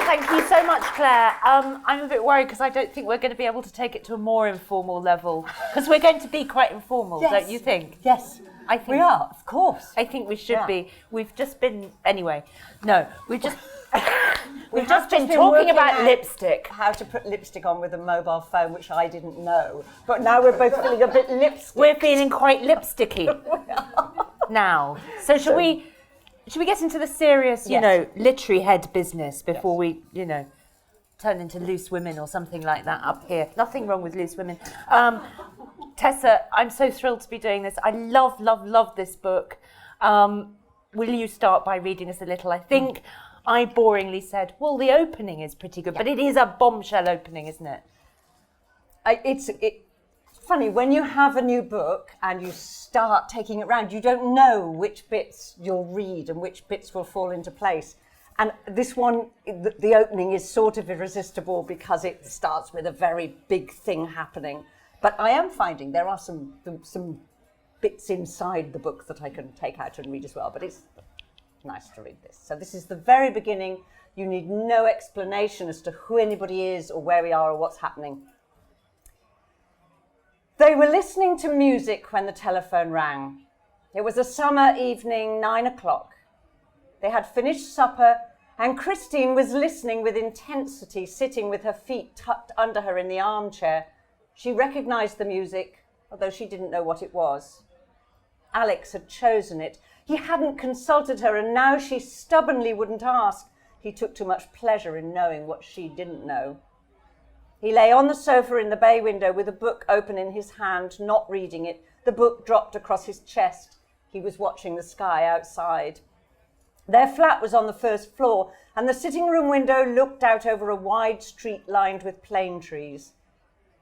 thank you so much, Claire. I'm a bit worried because I don't think we're going to be able to take it to a more informal level, because we're going to be quite informal, don't you think? Yes, I think we are, of course. I think we should be. We've just been we've just been talking about lipstick. How to put lipstick on with a mobile phone, which I didn't know. But now we're both feeling a bit lipstick. We're feeling quite lipsticky now. So should we get into the serious, literary head business before we, turn into loose women or something like that up here? Nothing wrong with loose women. Tessa, I'm so thrilled to be doing this. I love, love, love this book. Will you start by reading us a little? I think I boringly said, well, the opening is pretty good, but it is a bombshell opening, isn't it? It's funny, when you have a new book and you start taking it round, you don't know which bits you'll read and which bits will fall into place. And this one, the opening is sort of irresistible because it starts with a very big thing happening. But I am finding there are some bits inside the book that I can take out and read as well. But it's nice to read this. So this is the very beginning. You need no explanation as to who anybody is or where we are or what's happening. They were listening to music when the telephone rang. It was a summer evening, 9 o'clock. They had finished supper, and Christine was listening with intensity, sitting with her feet tucked under her in the armchair. She recognised the music, although she didn't know what it was. Alex had chosen it. He hadn't consulted her, and now she stubbornly wouldn't ask. He took too much pleasure in knowing what she didn't know. He lay on the sofa in the bay window with a book open in his hand, not reading it. The book dropped across his chest. He was watching the sky outside. Their flat was on the first floor, and the sitting room window looked out over a wide street lined with plane trees.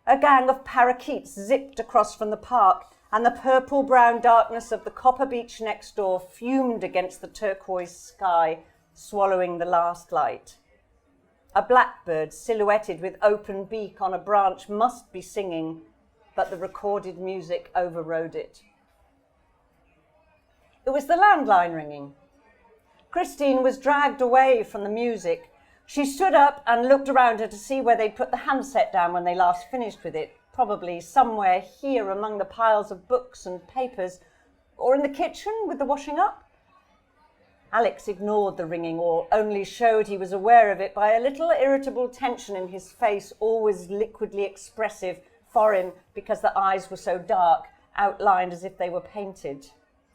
A gang of parakeets zipped across from the park, and the purple-brown darkness of the copper beach next door fumed against the turquoise sky, swallowing the last light. A blackbird silhouetted with open beak on a branch must be singing, but the recorded music overrode it. It was the landline ringing. Christine was dragged away from the music. She stood up and looked around her to see where they'd put the handset down when they last finished with it, probably somewhere here among the piles of books and papers, or in the kitchen with the washing up. Alex ignored the ringing, or only showed he was aware of it by a little irritable tension in his face, always liquidly expressive, foreign because the eyes were so dark, outlined as if they were painted.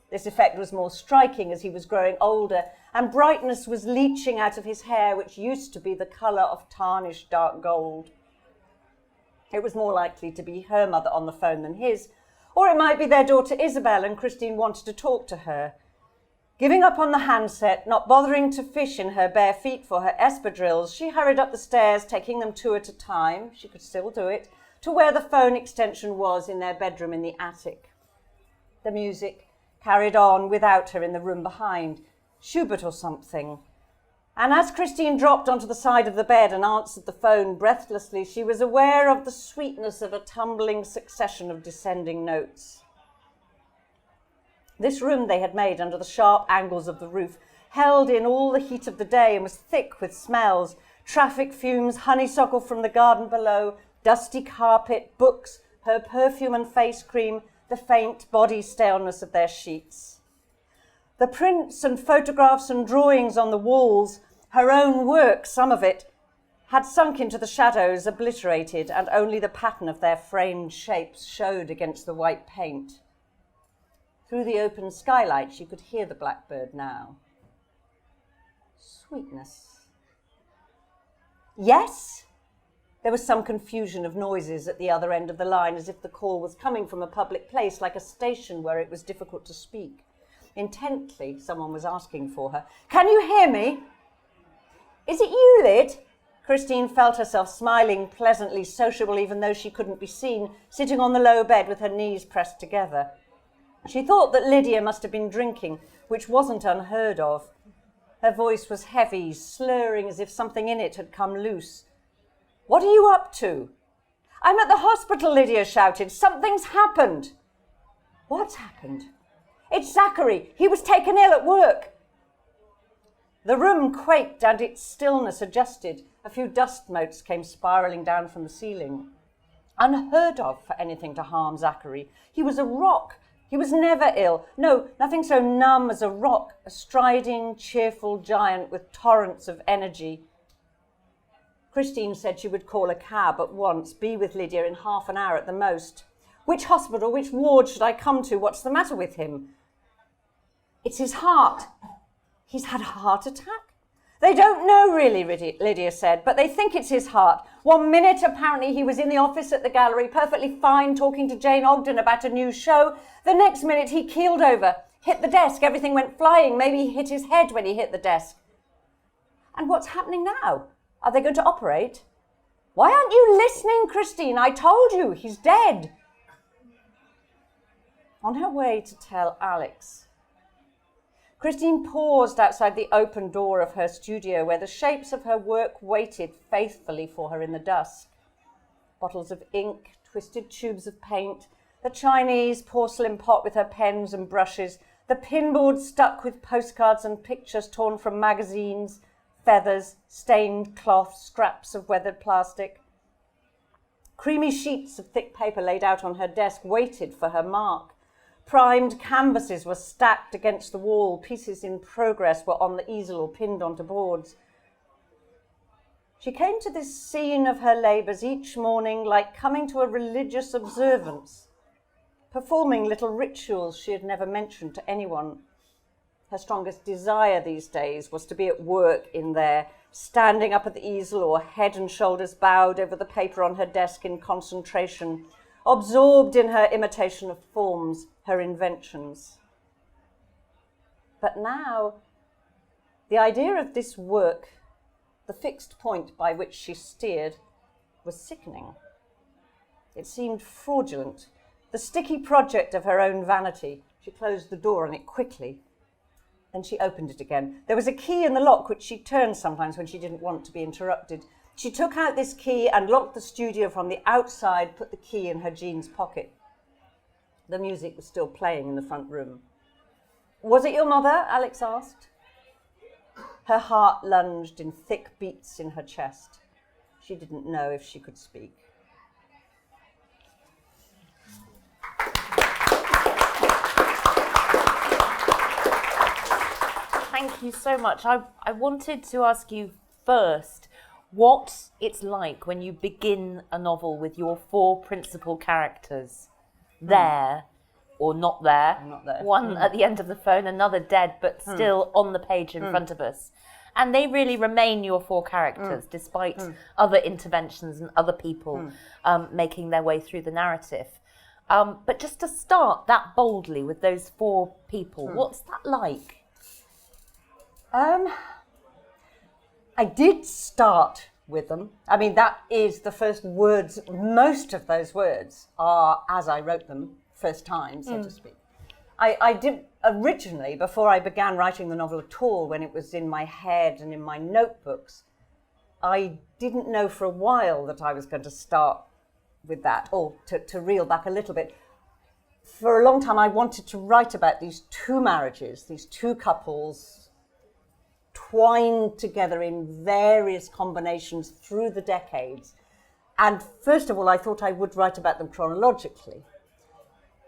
This effect was more striking as he was growing older, and brightness was leaching out of his hair, which used to be the colour of tarnished dark gold. It was more likely to be her mother on the phone than his, or it might be their daughter Isabel, and Christine wanted to talk to her. Giving up on the handset, not bothering to fish in her bare feet for her espadrilles, she hurried up the stairs, taking them two at a time, she could still do it, to where the phone extension was in their bedroom in the attic. The music carried on without her in the room behind, Schubert or something. And as Christine dropped onto the side of the bed and answered the phone breathlessly, she was aware of the sweetness of a tumbling succession of descending notes. This room they had made under the sharp angles of the roof held in all the heat of the day and was thick with smells, traffic fumes, honeysuckle from the garden below, dusty carpet, books, her perfume and face cream, the faint body staleness of their sheets. The prints and photographs and drawings on the walls, her own work, some of it, had sunk into the shadows, obliterated, and only the pattern of their framed shapes showed against the white paint. Through the open skylight, she could hear the blackbird now. Sweetness. Yes? There was some confusion of noises at the other end of the line, as if the call was coming from a public place, like a station where it was difficult to speak. Intently, someone was asking for her. Can you hear me? Is it you, Lyd? Christine felt herself smiling, pleasantly sociable, even though she couldn't be seen, sitting on the low bed with her knees pressed together. She thought that Lydia must have been drinking, which wasn't unheard of. Her voice was heavy, slurring as if something in it had come loose. What are you up to? I'm at the hospital, Lydia shouted. Something's happened. What's happened? It's Zachary. He was taken ill at work. The room quaked and its stillness adjusted. A few dust motes came spiralling down from the ceiling. Unheard of for anything to harm Zachary. He was a rock. He was never ill. No, nothing so numb as a rock, a striding, cheerful giant with torrents of energy. Christine said she would call a cab at once, be with Lydia in half an hour at the most. Which hospital, which ward should I come to? What's the matter with him? It's his heart. He's had a heart attack? They don't know really, Lydia said, but they think it's his heart. 1 minute, apparently, he was in the office at the gallery, perfectly fine, talking to Jane Ogden about a new show. The next minute, he keeled over, hit the desk. Everything went flying. Maybe he hit his head when he hit the desk. And what's happening now? Are they going to operate? Why aren't you listening, Christine? I told you, he's dead. On her way to tell Alex, Christine paused outside the open door of her studio where the shapes of her work waited faithfully for her in the dusk. Bottles of ink, twisted tubes of paint, the Chinese porcelain pot with her pens and brushes, the pinboard stuck with postcards and pictures torn from magazines, feathers, stained cloth, scraps of weathered plastic. Creamy sheets of thick paper laid out on her desk waited for her mark. Primed canvases were stacked against the wall. Pieces in progress were on the easel or pinned onto boards. She came to this scene of her labours each morning like coming to a religious observance, performing little rituals she had never mentioned to anyone. Her strongest desire these days was to be at work in there, standing up at the easel or head and shoulders bowed over the paper on her desk in concentration, absorbed in her imitation of forms, her inventions. But now, the idea of this work, the fixed point by which she steered, was sickening. It seemed fraudulent, the sticky project of her own vanity. She closed the door on it quickly. Then she opened it again. There was a key in the lock which she turned sometimes when she didn't want to be interrupted. She took out this key and locked the studio from the outside, put the key in her jeans pocket. The music was still playing in the front room. Was it your mother? Alex asked. Her heart lunged in thick beats in her chest. She didn't know if she could speak. Thank you so much. I wanted to ask you first what it's like when you begin a novel with your 4 principal characters there or not there. Not there. One at the end of the phone, another dead, but still on the page in front of us. And they really remain your 4 characters despite other interventions and other people making their way through the narrative. But just to start that boldly with those 4 people, what's that like? I did start with them. I mean, that is the first words. Most of those words are as I wrote them, first time, so to speak. I did originally, before I began writing the novel at all, when it was in my head and in my notebooks, I didn't know for a while that I was going to start with that, or to reel back a little bit. For a long time, I wanted to write about these 2 marriages, these 2 couples, twined together in various combinations through the decades. And first of all, I thought I would write about them chronologically.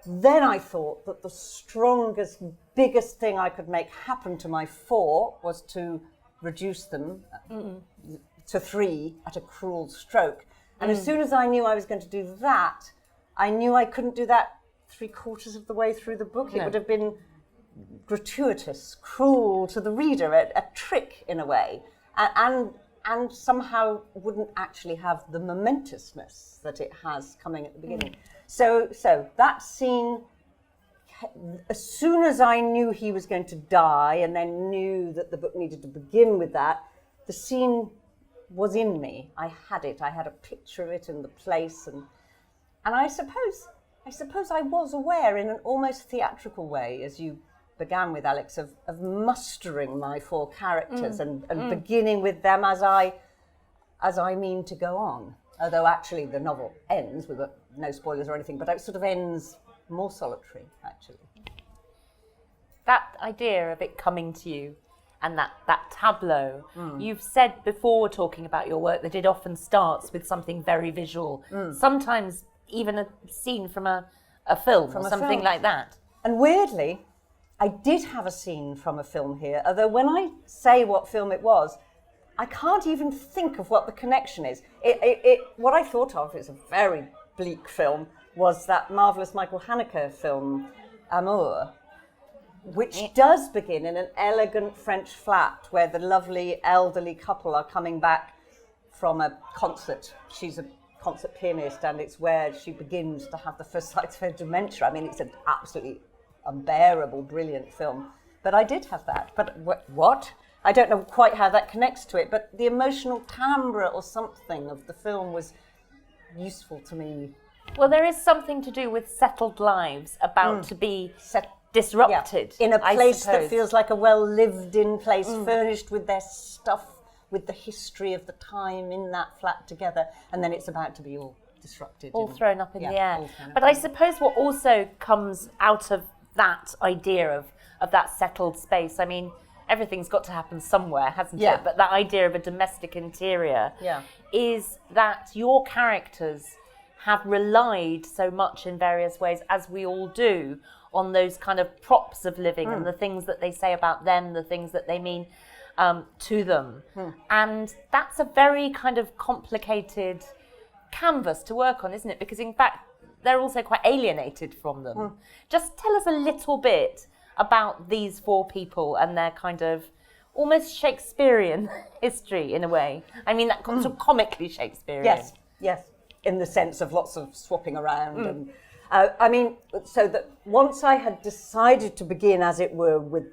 Then I thought that the strongest, biggest thing I could make happen to my 4 was to reduce them to 3 at a cruel stroke. And as soon as I knew I was going to do that, I knew I couldn't do that 3/4 of the way through the book. It would have been gratuitous, cruel to the reader, a trick in a way, and somehow wouldn't actually have the momentousness that it has coming at the beginning. So that scene, as soon as I knew he was going to die and then knew that the book needed to begin with that, the scene was in me. I had it. I had a picture of it in the place, and I suppose I was aware in an almost theatrical way, as you began with, Alex, of mustering my 4 characters and beginning with them as I mean to go on. Although actually the novel ends with no spoilers or anything, but it sort of ends more solitary, actually. That idea of it coming to you and that tableau. You've said before, talking about your work, that it often starts with something very visual, sometimes even a scene from a film or something like that. And weirdly, I did have a scene from a film here, although when I say what film it was, I can't even think of what the connection is. What I thought of is a very bleak film, was that marvellous Michael Haneke film, Unmoored, which does begin in an elegant French flat where the lovely elderly couple are coming back from a concert. She's a concert pianist, and it's where she begins to have the first signs of her dementia. I mean, it's an absolutely unbearable, brilliant film. But I did have that. But what? I don't know quite how that connects to it, but the emotional timbre or something of the film was useful to me. Well, there is something to do with settled lives about to be disrupted. Yeah. In a place that feels like a well-lived-in place, furnished with their stuff, with the history of the time in that flat together, and then it's about to be all disrupted. All thrown up in the air. But I suppose what also comes out of that idea of that settled space, I mean, everything's got to happen somewhere, hasn't it? But that idea of a domestic interior is that your characters have relied so much in various ways, as we all do, on those kind of props of living and the things that they say about them, the things that they mean to them. And that's a very kind of complicated canvas to work on, isn't it? Because in fact, they're also quite alienated from them. Just tell us a little bit about these four people and their kind of almost Shakespearean history in a way. I mean, that sort of comically Shakespearean. Yes, in the sense of lots of swapping around. And I mean, so that once I had decided to begin, as it were, with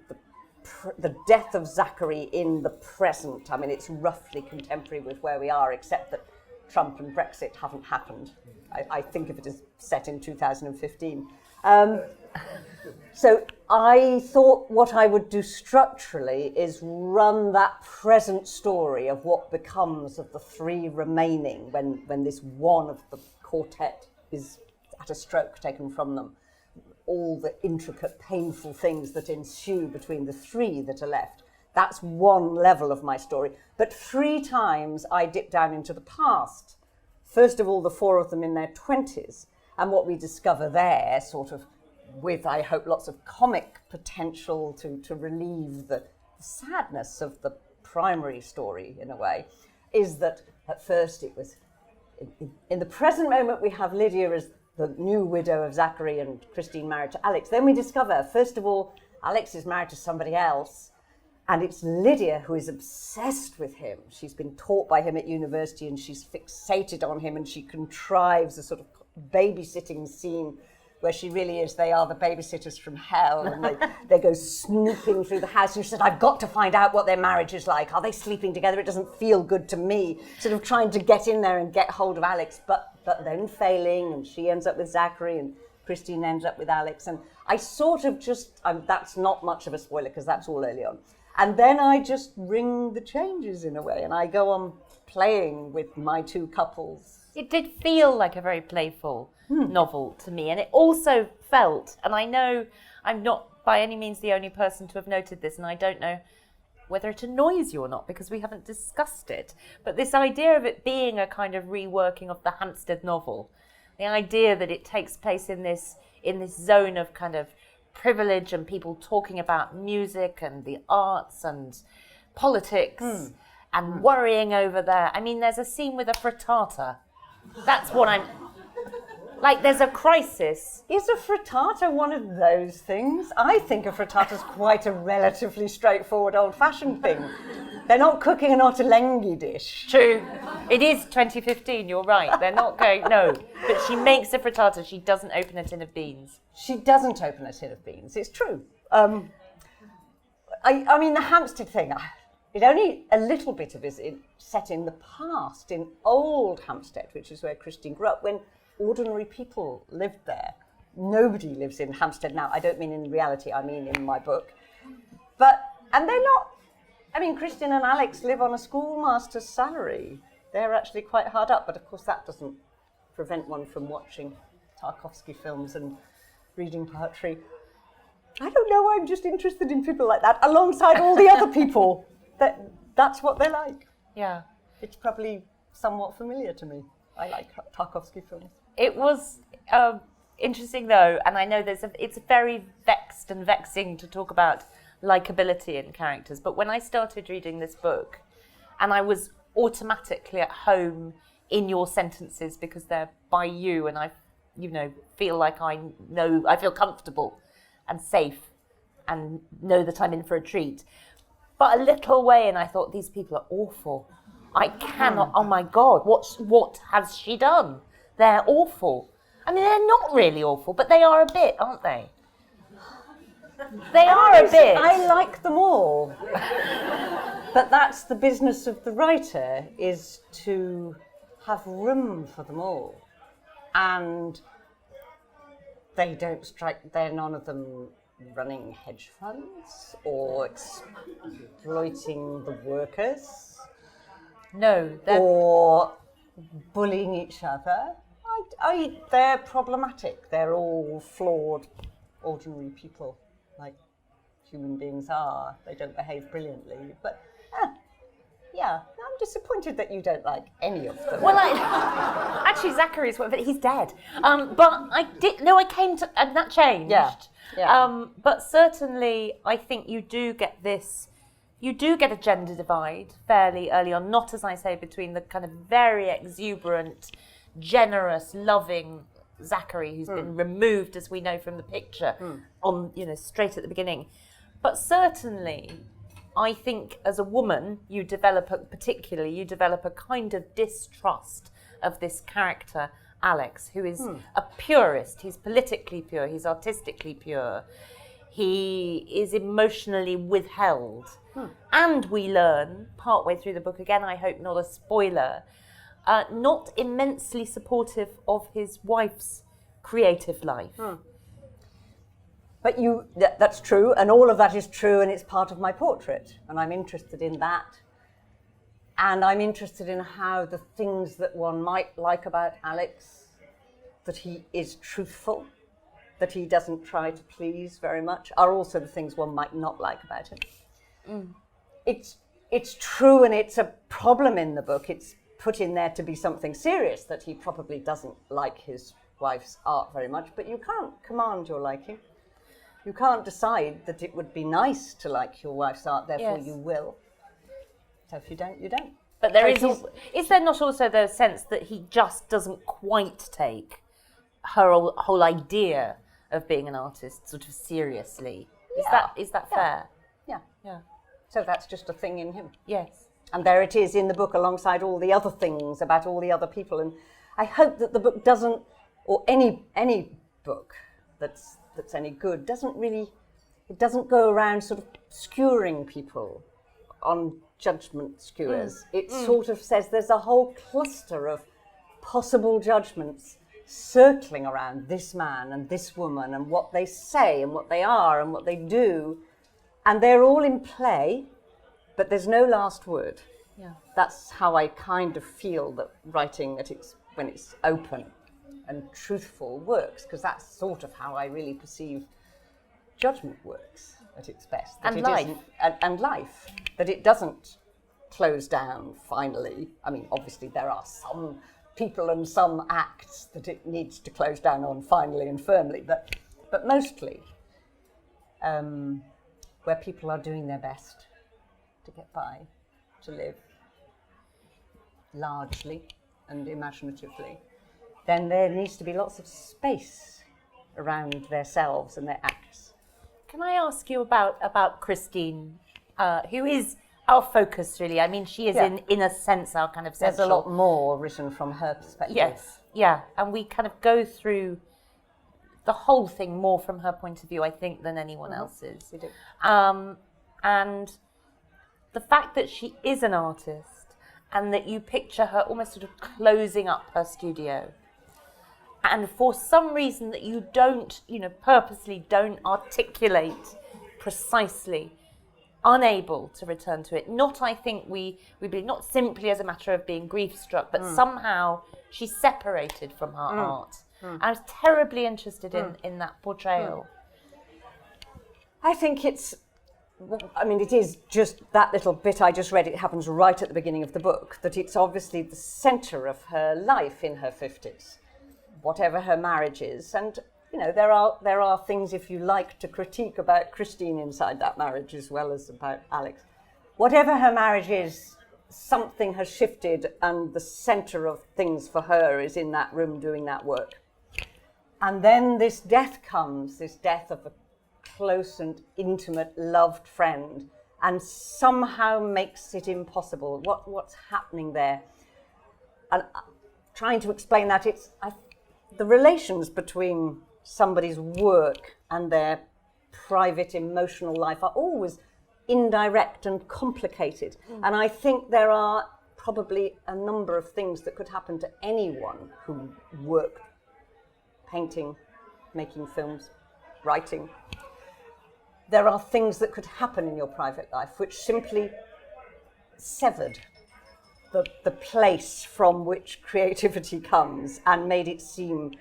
the death of Zachary in the present, I mean, it's roughly contemporary with where we are, except that Trump and Brexit haven't happened. I think of it as set in 2015. So I thought what I would do structurally is run that present story of what becomes of the three remaining when this one of the quartet is at a stroke taken from them. All the intricate, painful things that ensue between the three that are left. That's one level of my story. But 3 times I dip down into the past. First of all, the 4 of them in their 20s. And what we discover there, sort of with, I hope, lots of comic potential to relieve the sadness of the primary story, in a way, is that at first it was, in the present moment, we have Lydia as the new widow of Zachary and Christine married to Alex. Then we discover, first of all, Alex is married to somebody else, and it's Lydia who is obsessed with him. She's been taught by him at university, and she's fixated on him, and she contrives a sort of babysitting scene where she really is, they are the babysitters from hell, and they go snooping through the house, and she said, I've got to find out what their marriage is like. Are they sleeping together? It doesn't feel good to me. Sort of trying to get in there and get hold of Alex, but then failing, and she ends up with Zachary, and Christine ends up with Alex, and I sort of just, that's not much of a spoiler, because that's all early on. And then I just ring the changes in a way, and I go on playing with my 2 couples. It did feel like a very playful novel to me, and it also felt, and I know I'm not by any means the only person to have noted this, and I don't know whether it annoys you or not because we haven't discussed it, but this idea of it being a kind of reworking of the Hampstead novel, the idea that it takes place in this zone of kind of privilege and people talking about music and the arts and politics and worrying over there. I mean, there's a scene with a frittata. That's what I'm... Like, there's a crisis. Is a frittata one of those things? I think a frittata's quite a relatively straightforward, old-fashioned thing. They're not cooking an ottolenghi dish. True. It is 2015, you're right. They're not going... No. But she makes a frittata. She doesn't open a tin of beans. She doesn't open a tin of beans. It's true. I mean, the Hampstead thing... It only a little bit of it is set in the past, in old Hampstead, which is where Christine grew up, when ordinary people lived there. Nobody lives in Hampstead now. I don't mean in reality, I mean in my book. And they're not, I mean, Christine and Alex live on a schoolmaster's salary. They're actually quite hard up, but of course that doesn't prevent one from watching Tarkovsky films and reading poetry. I don't know, I'm just interested in people like that, alongside all the other people. That's what they like. Yeah. It's probably somewhat familiar to me. I like Tarkovsky films. It was interesting, though, and I know it's very vexed and vexing to talk about likability in characters, but when I started reading this book, and I was automatically at home in your sentences because they're by you, and I, feel like I feel comfortable and safe and know that I'm in for a treat. But a little way, and I thought, these people are awful. I cannot, oh my God, what has she done? They're awful. I mean, they're not really awful, but they are a bit, aren't they? They are a bit. I like them all. But that's the business of the writer, is to have room for them all. And they're none of them running hedge funds or exploiting the workers. No. Or bullying each other. They're problematic. They're all flawed, ordinary people, like human beings are. They don't behave brilliantly. But, I'm disappointed that you don't like any of them. Well, actually, Zachary's one, but he's dead. But I came to, and that changed. Yeah. But certainly, I think you do get a gender divide fairly early on, not, as I say, between the kind of very exuberant, generous, loving Zachary, who's been removed, as we know from the picture, on straight at the beginning. But certainly, I think as a woman, you develop a kind of distrust of this character, Alex, who is a purist. He's politically pure. He's artistically pure. He is emotionally withheld. And we learn, partway through the book, again, I hope not a spoiler, not immensely supportive of his wife's creative life. But that's true, and all of that is true, and it's part of my portrait, and I'm interested in that. And I'm interested in how the things that one might like about Alex, that he is truthful, that he doesn't try to please very much, are also the things one might not like about him. It's true, and it's a problem in the book. It's put in there to be something serious, that he probably doesn't like his wife's art very much, but you can't command your liking. You can't decide that it would be nice to like your wife's art, therefore you will. So if you don't, you don't. But is there not also the sense that he just doesn't quite take her whole idea of being an artist sort of seriously? Is that fair? Yeah. Yeah. So that's just a thing in him. Yes. And there it is in the book alongside all the other things about all the other people. And I hope that the book doesn't, or any book that's any good, it doesn't go around sort of skewering people on judgment skewers. It sort of says there's a whole cluster of possible judgments circling around this man and this woman and what they say and what they are and what they do. And they're all in play, but there's no last word. Yeah. That's how I kind of feel that writing when it's open and truthful works, because that's sort of how I really perceive judgment works at its best. And life. And life. That it doesn't close down finally. I mean, obviously there are some people and some acts that it needs to close down on finally and firmly, but mostly where people are doing their best to get by, to live largely and imaginatively, then there needs to be lots of space around themselves and their acts. Can I ask you about Christine, who is our focus, really? I mean, she is in a sense our kind of central... There's a lot more written from her perspective. Yes, yeah, and we kind of go through the whole thing more from her point of view, I think, than anyone else's. We do. And the fact that she is an artist and that you picture her almost sort of closing up her studio, and for some reason that you don't, purposely don't articulate precisely, unable to return to it. Not, I think, we believe, not simply as a matter of being grief-struck, but somehow she's separated from her art. I was terribly interested in that portrayal. I think it is just that little bit I just read. It happens right at the beginning of the book, that it's obviously the centre of her life in her 50s, whatever her marriage is. And, there are things, if you like, to critique about Christine inside that marriage as well as about Alex. Whatever her marriage is, something has shifted, and the centre of things for her is in that room doing that work. And then this death comes, this death of a close and intimate, loved friend, and somehow makes it impossible. What's happening there? And trying to explain that, the relations between somebody's work and their private emotional life are always indirect and complicated. And I think there are probably a number of things that could happen to anyone who worked painting, making films, writing. There are things that could happen in your private life which simply severed the place from which creativity comes and made it seem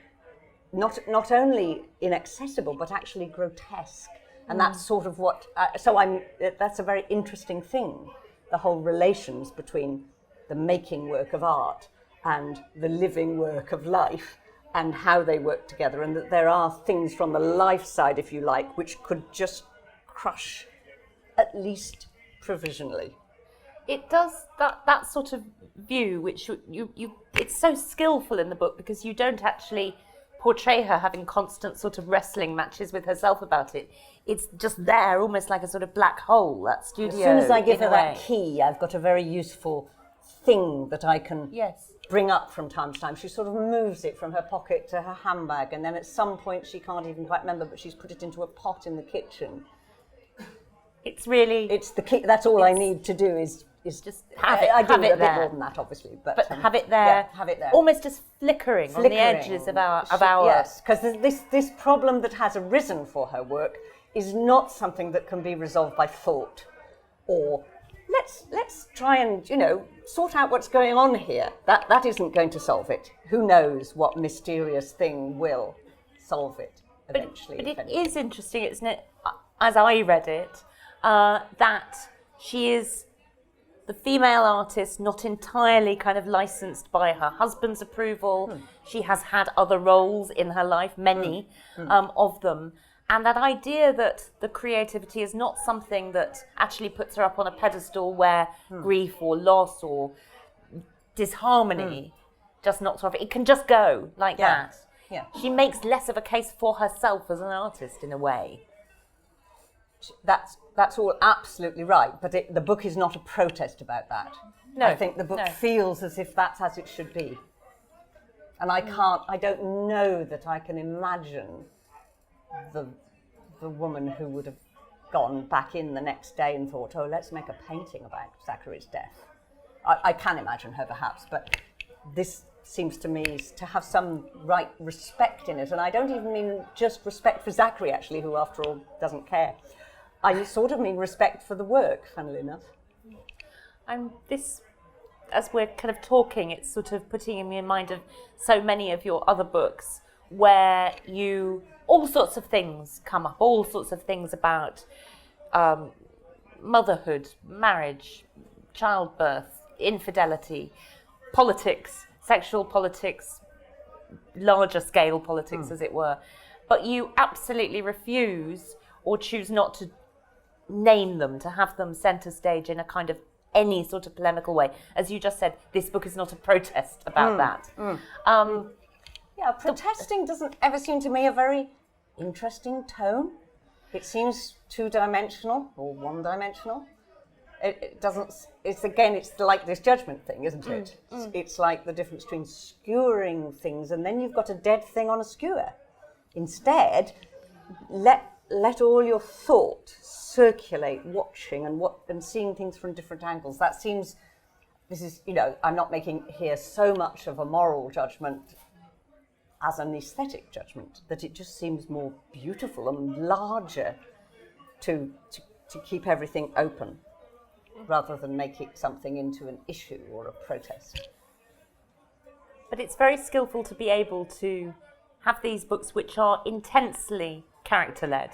not only inaccessible but actually grotesque. And that's sort of what. That's a very interesting thing. The whole relations between the making work of art and the living work of life, and how they work together, and that there are things from the life side, if you like, which could just crush, at least provisionally. It does that sort of view, which you it's so skillful in the book, because you don't actually portray her having constant sort of wrestling matches with herself about it. It's just there, almost like a sort of black hole, that studio. As soon as I give her that key, I've got a very useful thing that I can bring up from time to time. She sort of moves it from her pocket to her handbag, and then at some point she can't even quite remember, but she's put it into a pot in the kitchen. It's the key. That's all I need to do is just have it. I do have it a bit there. more than that, obviously, but have it there. Yeah, have it there. Almost just flickering on the edges of our. Yes, because this problem that has arisen for her work is not something that can be resolved by thought, or let's try and sort out what's going on here. That isn't going to solve it. Who knows what mysterious thing will solve it eventually? But it is interesting, isn't it? As I read it, that she is the female artist, not entirely kind of licensed by her husband's approval. She has had other roles in her life, many of them. And that idea that the creativity is not something that actually puts her up on a pedestal where grief or loss or disharmony just knocks her off. It can just go like that. Yeah. She makes less of a case for herself as an artist in a way. That's all absolutely right, but the book is not a protest about that. No, I think the book feels as if that's as it should be. And I don't know that I can imagine the woman who would have gone back in the next day and thought, let's make a painting about Zachary's death. I can imagine her perhaps, but this seems to me to have some right respect in it. And I don't even mean just respect for Zachary, actually, who after all doesn't care. I sort of mean respect for the work, funnily enough. And this, as we're kind of talking, it's sort of putting me in mind of so many of your other books where all sorts of things come up, all sorts of things about motherhood, marriage, childbirth, infidelity, politics, sexual politics, larger scale politics, as it were. But you absolutely refuse or choose not to name them, to have them centre stage in a kind of any sort of polemical way. As you just said, this book is not a protest about that. Protesting doesn't ever seem to me a very interesting tone. It seems two-dimensional or one-dimensional. It doesn't. It's like this judgment thing, isn't it? It's like the difference between skewering things and then you've got a dead thing on a skewer. Instead, let all your thought circulate, watching and seeing things from different angles. I'm not making here so much of a moral judgment as an aesthetic judgment, that it just seems more beautiful and larger to keep everything open, rather than make it something into an issue or a protest. But it's very skillful to be able to have these books which are intensely character-led.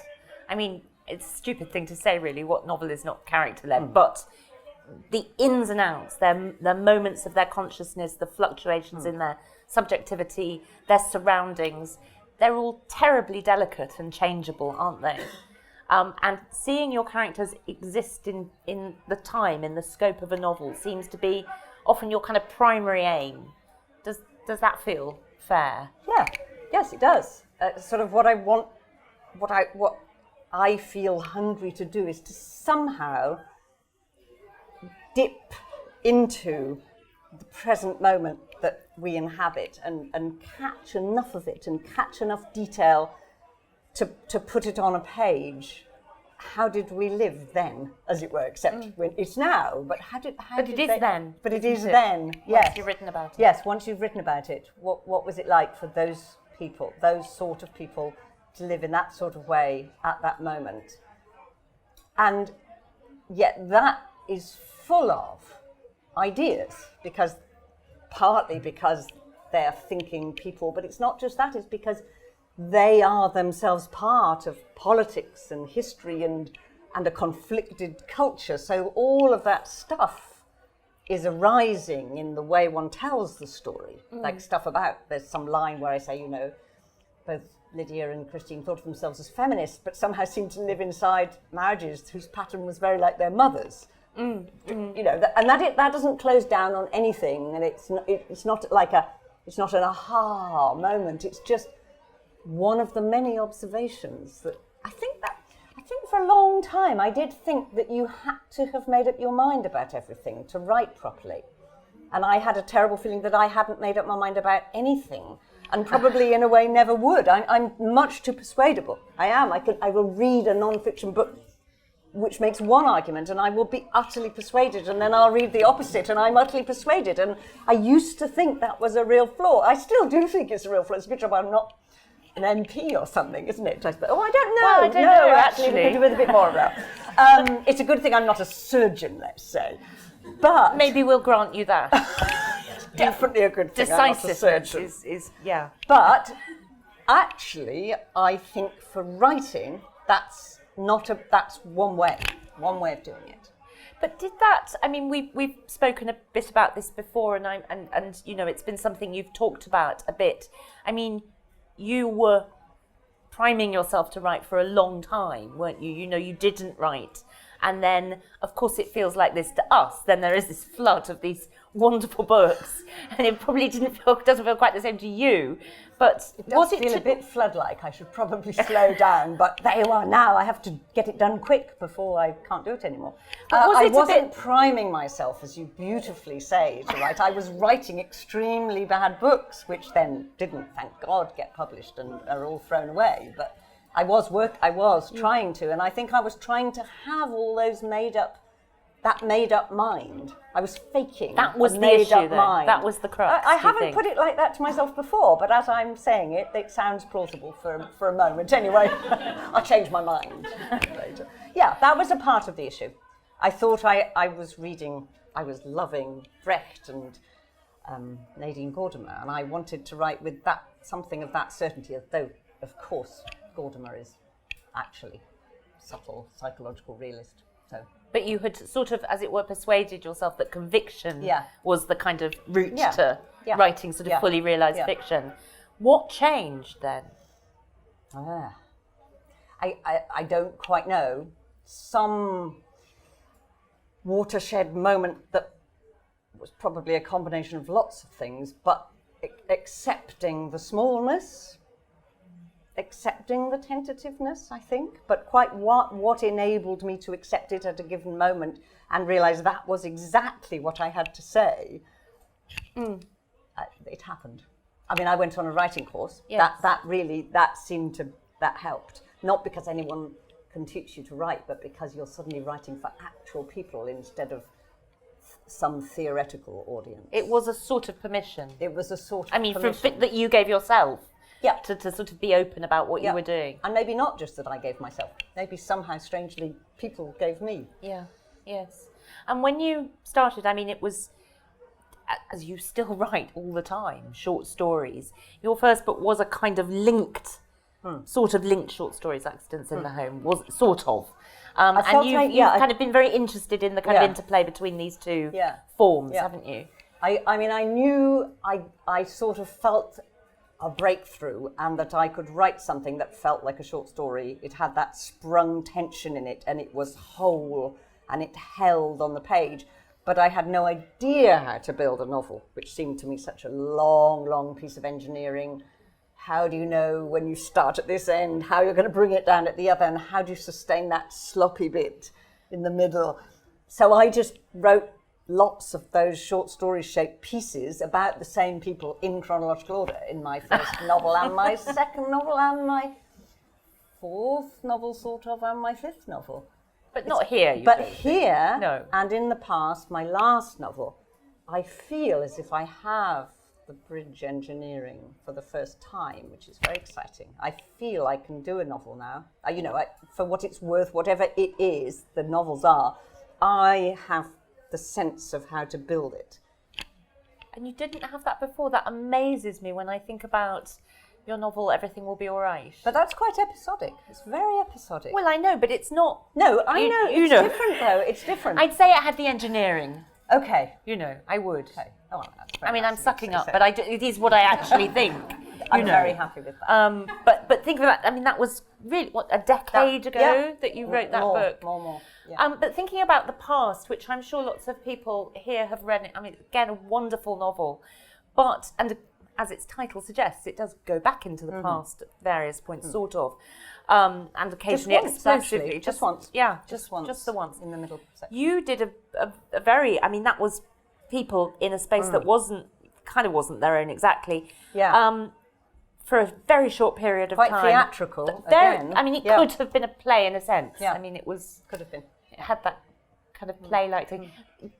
I mean, it's a stupid thing to say, really. What novel is not character-led? But the ins and outs, their moments of their consciousness, the fluctuations in their subjectivity, their surroundings, they're all terribly delicate and changeable, aren't they? And seeing your characters exist in the time, in the scope of a novel, seems to be often your kind of primary aim. Does that feel fair? Yeah, yes, it does. Sort of what I want, what I feel hungry to do is to somehow dip into the present moment that we inhabit and catch enough of it and catch enough detail to put it on a page. How did we live then, as it were, except when it's now, but it is then. But it is then, yes. Once you've written about it. Yes, once you've written about it. What was it like for those people, those sort of people, to live in that sort of way at that moment? And yet that is full of ideas, partly because they're thinking people, but it's not just that, it's because they are themselves part of politics and history and a conflicted culture. So all of that stuff is arising in the way one tells the story. Like stuff about, there's some line where I say, both Lydia and Christine thought of themselves as feminists, but somehow seemed to live inside marriages whose pattern was very like their mother's. And that doesn't close down on anything, and it's not an aha moment. It's just one of the many observations that I think for a long time I did think that you had to have made up your mind about everything to write properly, and I had a terrible feeling that I hadn't made up my mind about anything, and probably in a way never would. I'm much too persuadable. I will read a non-fiction book which makes one argument and I will be utterly persuaded, and then I'll read the opposite and I'm utterly persuaded, and I used to think that was a real flaw. I still do think it's a real flaw. It's a good job I'm not an MP or something, isn't it? I don't know. Well, I don't know, actually. We could do with a bit more of that. It's a good thing I'm not a surgeon, let's say. But maybe we'll grant you that. Definitely a good thing I'm not a surgeon. is yeah. But actually, I think for writing, that's one way of doing it. But did that? I mean, we've spoken a bit about this before, and it's been something you've talked about a bit. I mean, you were priming yourself to write for a long time, weren't you? You didn't write. And then, of course, it feels like this to us. Then there is this flood of these wonderful books. And it probably doesn't feel quite the same to you. But it does feel a bit flood-like. I should probably slow down. But there you are now. I have to get it done quick before I can't do it anymore. I wasn't priming myself, as you beautifully say, to write. I was writing extremely bad books, which then didn't, thank God, get published and are all thrown away. But I was trying to, and I think I was trying to have all those made up mind. I was faking. That was a the issue, made-up though. mind. That was the crux. I haven't put it like that to myself before, but as I'm saying it, it sounds plausible for a moment. Anyway, I'll change my mind later. Yeah, that was a part of the issue. I thought I was loving Brecht and Nadine Gordimer, and I wanted to write with something of that certainty, though, of course, Gordimer is actually subtle psychological realist. But you had sort of, as it were, persuaded yourself that conviction was the kind of route to writing sort of fully realised fiction. What changed then? I don't quite know. Some watershed moment that was probably a combination of lots of things, but accepting the smallness, accepting the tentativeness, I think, but quite what enabled me to accept it at a given moment and realise that was exactly what I had to say. It happened. I mean, I went on a writing course. Yes. That helped. Not because anyone can teach you to write, but because you're suddenly writing for actual people instead of some theoretical audience. It was a sort of permission. It was a sort of permission. That you gave yourself. Yeah. To sort of be open about what you were doing. And maybe not just that I gave myself. Maybe somehow, strangely, people gave me. Yeah, yes. And when you started, I mean, it was, as you still write all the time, short stories. Your first book was a kind of linked sort of linked short stories, Accidents in the Home, was sort of. And you've kind of been very interested in the kind of interplay between these two forms, haven't you? I mean, I knew I sort of felt a breakthrough and that I could write something that felt like a short story. It had that sprung tension in it and it was whole and it held on the page. But I had no idea how to build a novel, which seemed to me such a long, long piece of engineering. How do you know when you start at this end, how you're going to bring it down at the other, and how do you sustain that sloppy bit in the middle? So I just wrote lots of those short story-shaped pieces about the same people in chronological order in my first novel and my second novel and my fourth novel, sort of, and my fifth novel. But not here, you But don't here, no. And in the past, my last novel, I feel as if I have the bridge engineering for the first time, which is very exciting. I feel I can do a novel now. For what it's worth, whatever it is, the novels are, I have the sense of how to build it. And you didn't have that before. That amazes me when I think about your novel, Everything Will Be All Right. But that's quite episodic. It's very episodic. Well, I know, but it's not... No, I know. It's different, though. It's different. I'd say it had the engineering. Okay. I would. Okay. Oh, well, that's I mean, nice I'm sucking up, but it is what I actually think. I'm very happy with But that. think of that. I mean, that was really, a decade ago that you wrote that book? More. Yeah. But thinking about the past, which I'm sure lots of people here have read, I mean, again, a wonderful novel, and as its title suggests, it does go back into the past at various points, sort of, and occasionally explosively. Just once. Yeah, just once. Just the once. In the middle section. You did a very, I mean, that was people in a space that wasn't their own exactly. Yeah. For a very short period of Quite time. Quite theatrical, again. I mean, it could have been a play in a sense. Yeah. I mean, it was... Could have been. It had that kind of play-like thing.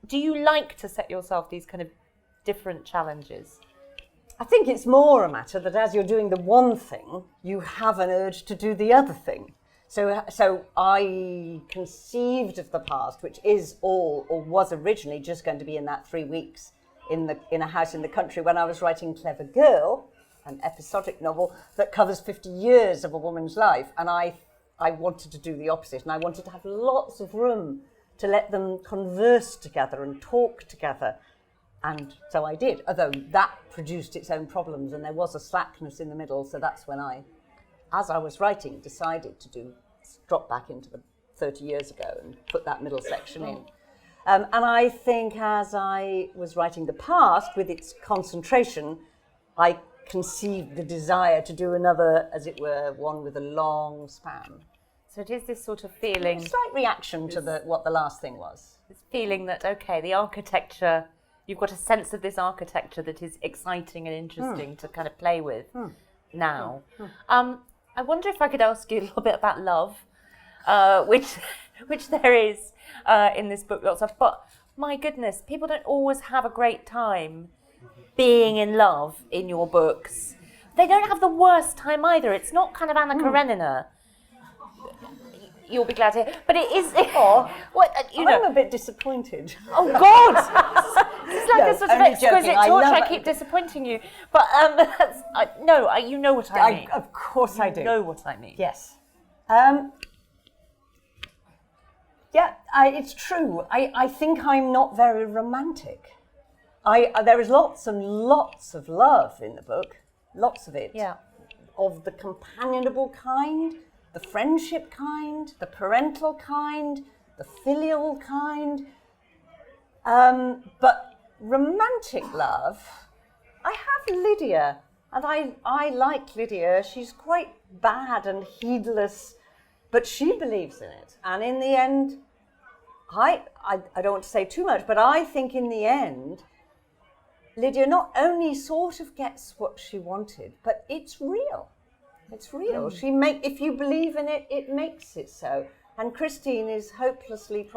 Do you like to set yourself these kind of different challenges? I think it's more a matter that as you're doing the one thing, you have an urge to do the other thing. So I conceived of the past, which is all, or was originally just going to be in that 3 weeks in a house in the country when I was writing Clever Girl, an episodic novel that covers 50 years of a woman's life. And I wanted to do the opposite, and I wanted to have lots of room to let them converse together and talk together. And so I did, although that produced its own problems, and there was a slackness in the middle. So that's when as I was writing, decided to drop back into the 30 years ago and put that middle section in. And I think as I was writing the past, with its concentration, I conceived the desire to do another, as it were, one with a long span. So it is this sort of feeling... A slight reaction to what the last thing was. This feeling that, okay, the architecture... You've got a sense of this architecture that is exciting and interesting to kind of play with now. I wonder if I could ask you a little bit about love, which there is in this book, lots of. But my goodness, people don't always have a great time being in love in your books. They don't have the worst time either. It's not kind of Anna Karenina. You'll be glad to hear. But it is... I'm a bit disappointed. Oh, God! It's like a sort of exquisite torture. I keep disappointing you. But you know what I mean. Of course I do. You know what I mean. Yes. It's true. I think I'm not very romantic. There is lots and lots of love in the book. Lots of it. Yeah. Of the companionable kind, the friendship kind, the parental kind, the filial kind. But romantic love, I have Lydia, and I like Lydia. She's quite bad and heedless, but she believes in it. And in the end, I don't want to say too much, but I think in the end, Lydia not only sort of gets what she wanted, but it's real. It's real. If you believe in it, it makes it so. And Christine is hopelessly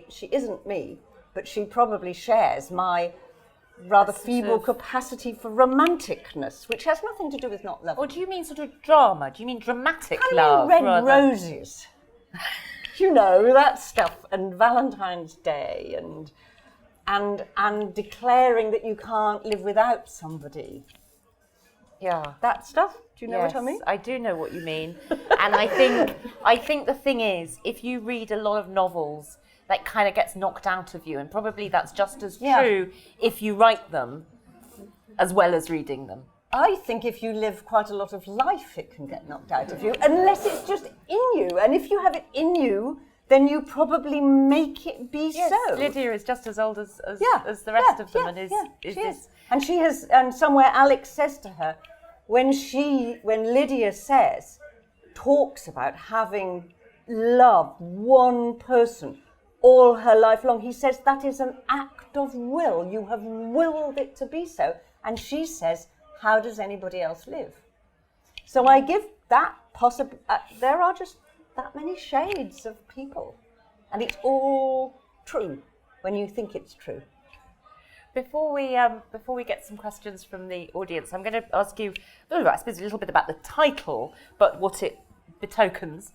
she isn't me, but she probably shares my rather feeble capacity for romanticness, which has nothing to do with not loving. Or do you mean sort of drama? Do you mean dramatic love? Red roses. That stuff, and Valentine's Day, and declaring that you can't live without somebody. Yeah. That stuff. Do you know what I mean? I do know what you mean. And I think the thing is, if you read a lot of novels, that kind of gets knocked out of you, and probably that's just as true if you write them as well as reading them. I think if you live quite a lot of life, it can get knocked out of you, unless it's just in you. And if you have it in you, then you probably make it be so. Lydia is just as old as the rest of them, and she is. And she has, and somewhere Alex says to her, when Lydia talks about having loved one person all her life long, he says that is an act of will. You have willed it to be so. And she says, how does anybody else live? So I give that there are just that many shades of people, and it's all true when you think it's true. Before we get some questions from the audience, I'm going to ask you, I suppose, a little bit about the title, but what it betokens.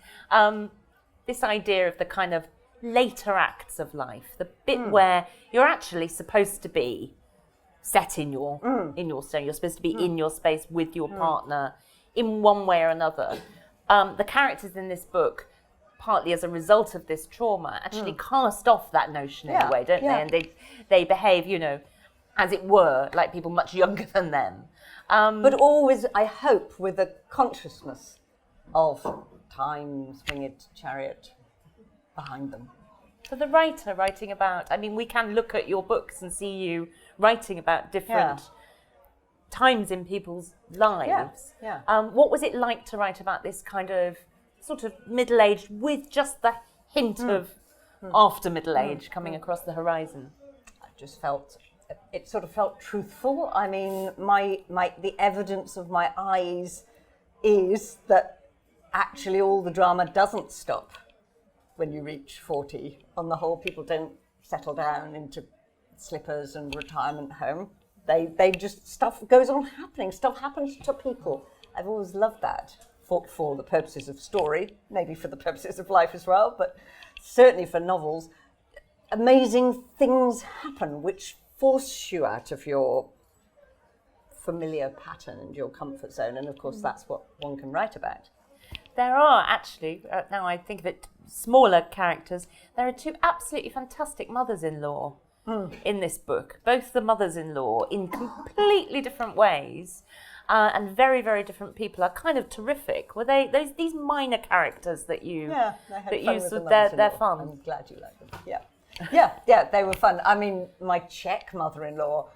This idea of the kind of later acts of life, the bit where you're actually supposed to be set in your stone. You're supposed to be in your space with your partner in one way or another. The characters in this book, partly as a result of this trauma, actually cast off that notion in a way, don't they? And they behave, as it were, like people much younger than them. But always, I hope, with a consciousness of time's winged chariot behind them. For the writer writing about, we can look at your books and see you writing about different times in people's lives. What was it like to write about this kind of sort of middle-aged with just the hint of after middle age coming across the horizon? I just felt, it sort of felt truthful. The evidence of my eyes is that actually all the drama doesn't stop when you reach 40. On the whole, people don't settle down into slippers and retirement home. They just, stuff goes on happening. Stuff happens to people. I've always loved that for the purposes of story, maybe for the purposes of life as well, but certainly for novels. Amazing things happen which force you out of your familiar pattern and your comfort zone, and of course that's what one can write about. There are actually, now I think of it, smaller characters. There are two absolutely fantastic mothers-in-law in this book. Both the mothers-in-law, in completely different ways, and very, very different people, are kind of terrific. Were they these minor characters that you they're fun? I'm glad you like them. Yeah, they were fun. My Czech mother-in-law,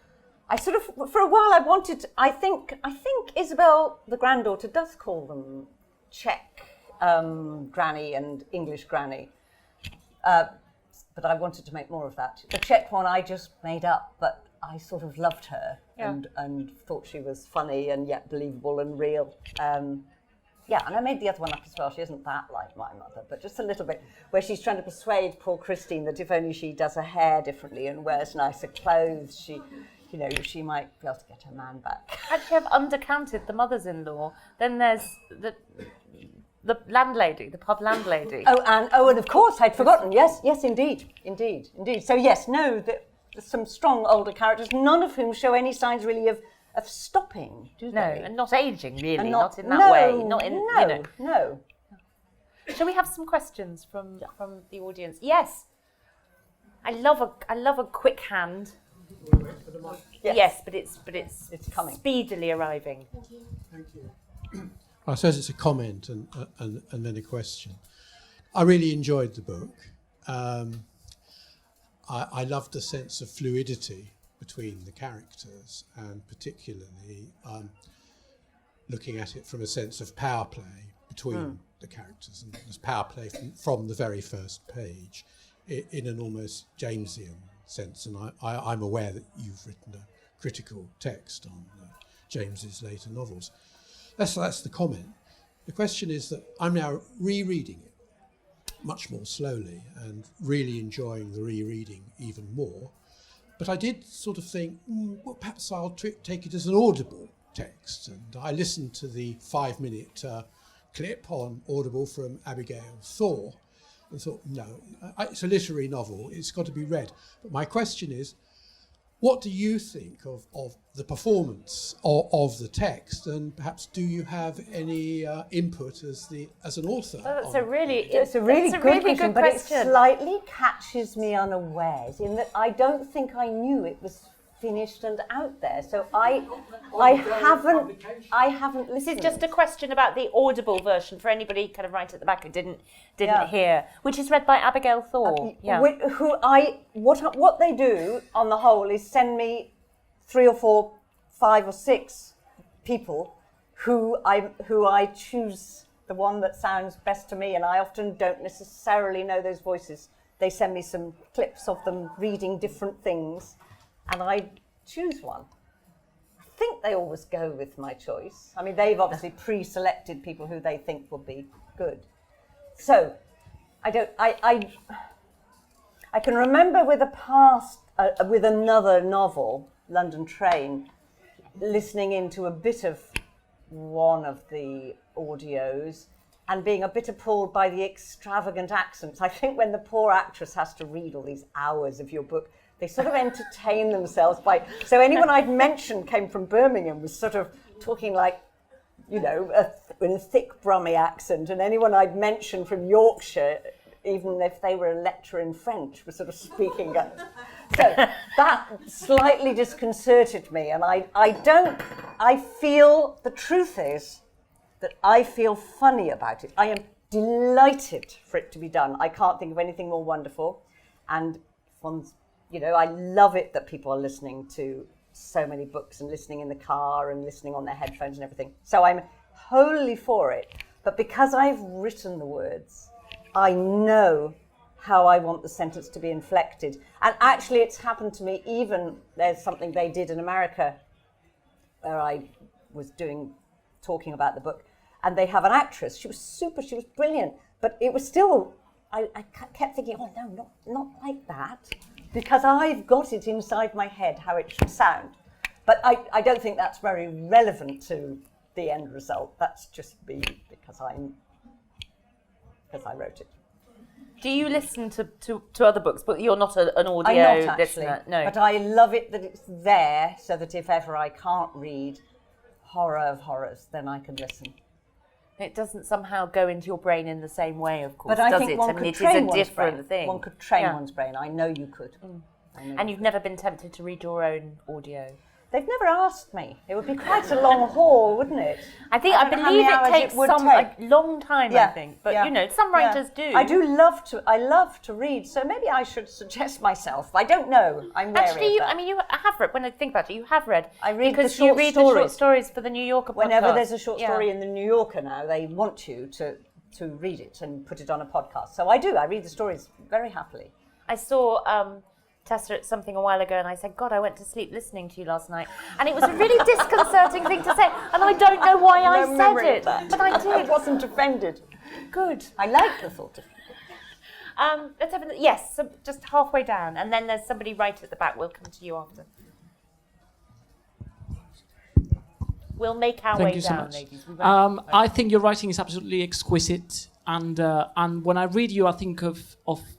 I sort of, for a while I think Isabel, the granddaughter, does call them Czech granny and English granny. But I wanted to make more of that. The Czech one I just made up, but I sort of loved her and thought she was funny and yet believable and real. And I made the other one up as well. She isn't that like my mother, but just a little bit, where she's trying to persuade poor Christine that if only she does her hair differently and wears nicer clothes, she might be able to get her man back. Actually, I've undercounted the mothers-in-law. Then there's the landlady, the pub landlady. And of course, I'd forgotten. Yes, indeed. So yes, there's some strong older characters, none of whom show any signs really of stopping, do they? No, and not aging really, not in that way. No. Shall we have some questions from the audience? Yes. I love a quick hand. Yes, but it's coming. Speedily arriving. Thank you. I suppose it's a comment and then a question. I really enjoyed the book. I loved the sense of fluidity between the characters, and particularly looking at it from a sense of power play between the characters, and there's power play from the very first page in an almost Jamesian sense. And I'm aware that you've written a critical text on James's later novels. That's the comment. The question is that I'm now rereading it much more slowly and really enjoying the rereading even more. But I did sort of think, perhaps I'll take it as an audible text. And I listened to the 5-minute clip on Audible from Abigail Thor and thought, no, it's a literary novel, it's got to be read. But my question is, What do you think of the performance of the text, and perhaps do you have any input as an author? It's a really good question, but it question. slightly catches me unawares in that I don't think I knew it was finished and out there. So I haven't listened. This is just a question about the audible version for anybody kind of right at the back who didn't hear, which is read by Abigail Thor. What they do on the whole is send me 3 or 4, 5 or 6 people who I choose the one that sounds best to me, and I often don't necessarily know those voices. They send me some clips of them reading different things, and I choose one. I think they always go with my choice. I mean, they've obviously pre-selected people who they think will be good. So, I can remember with another novel, London Train, listening into a bit of one of the audios and being a bit appalled by the extravagant accents. I think when the poor actress has to read all these hours of your book, they sort of entertain themselves by... So anyone I'd mentioned came from Birmingham was sort of talking like, in a thick Brummie accent, and anyone I'd mentioned from Yorkshire, even if they were a lecturer in French, was sort of speaking. So that slightly disconcerted me, and the truth is that I feel funny about it. I am delighted for it to be done. I can't think of anything more wonderful, and I love it that people are listening to so many books and listening in the car and listening on their headphones and everything. So I'm wholly for it. But because I've written the words, I know how I want the sentence to be inflected. And actually it's happened to me there's something they did in America where I was talking about the book, and they have an actress. She was brilliant, but it was still, I kept thinking, oh no, not like that. Because I've got it inside my head how it should sound. But I don't think that's very relevant to the end result. That's just me because I wrote it. Do you listen to other books, but you're not an audio I'm not actually, listener? No. But I love it that it's there so that if ever I can't read horror of horrors, then I can listen. It doesn't somehow go into your brain in the same way, of course, but I does think it? one I mean, could it train is a one's different brain. thing. One could train one's brain. I know you could. And you've never been tempted to read your own audio? They've never asked me. It would be quite a long haul, wouldn't it? I believe it takes a long time, I think. But, some writers do. I love to read, so maybe I should suggest myself. I don't know. I'm wary Actually, of that. you have read, when I think about it, you have read. I read because the short you read stories. the short stories for the New Yorker podcast. Whenever there's a short story in the New Yorker now, they want you to read it and put it on a podcast. So I do. I read the stories very happily. I saw Tessa at something a while ago, and I said, God, I went to sleep listening to you last night. And it was a really disconcerting thing to say, and I don't know why I said it, but I did. I wasn't offended. Good. I like the thought of it. Let's have so just halfway down, and then there's somebody right at the back. We'll come to you after. We'll make our way down, ladies. I think your writing is absolutely exquisite. And when I read you, I think of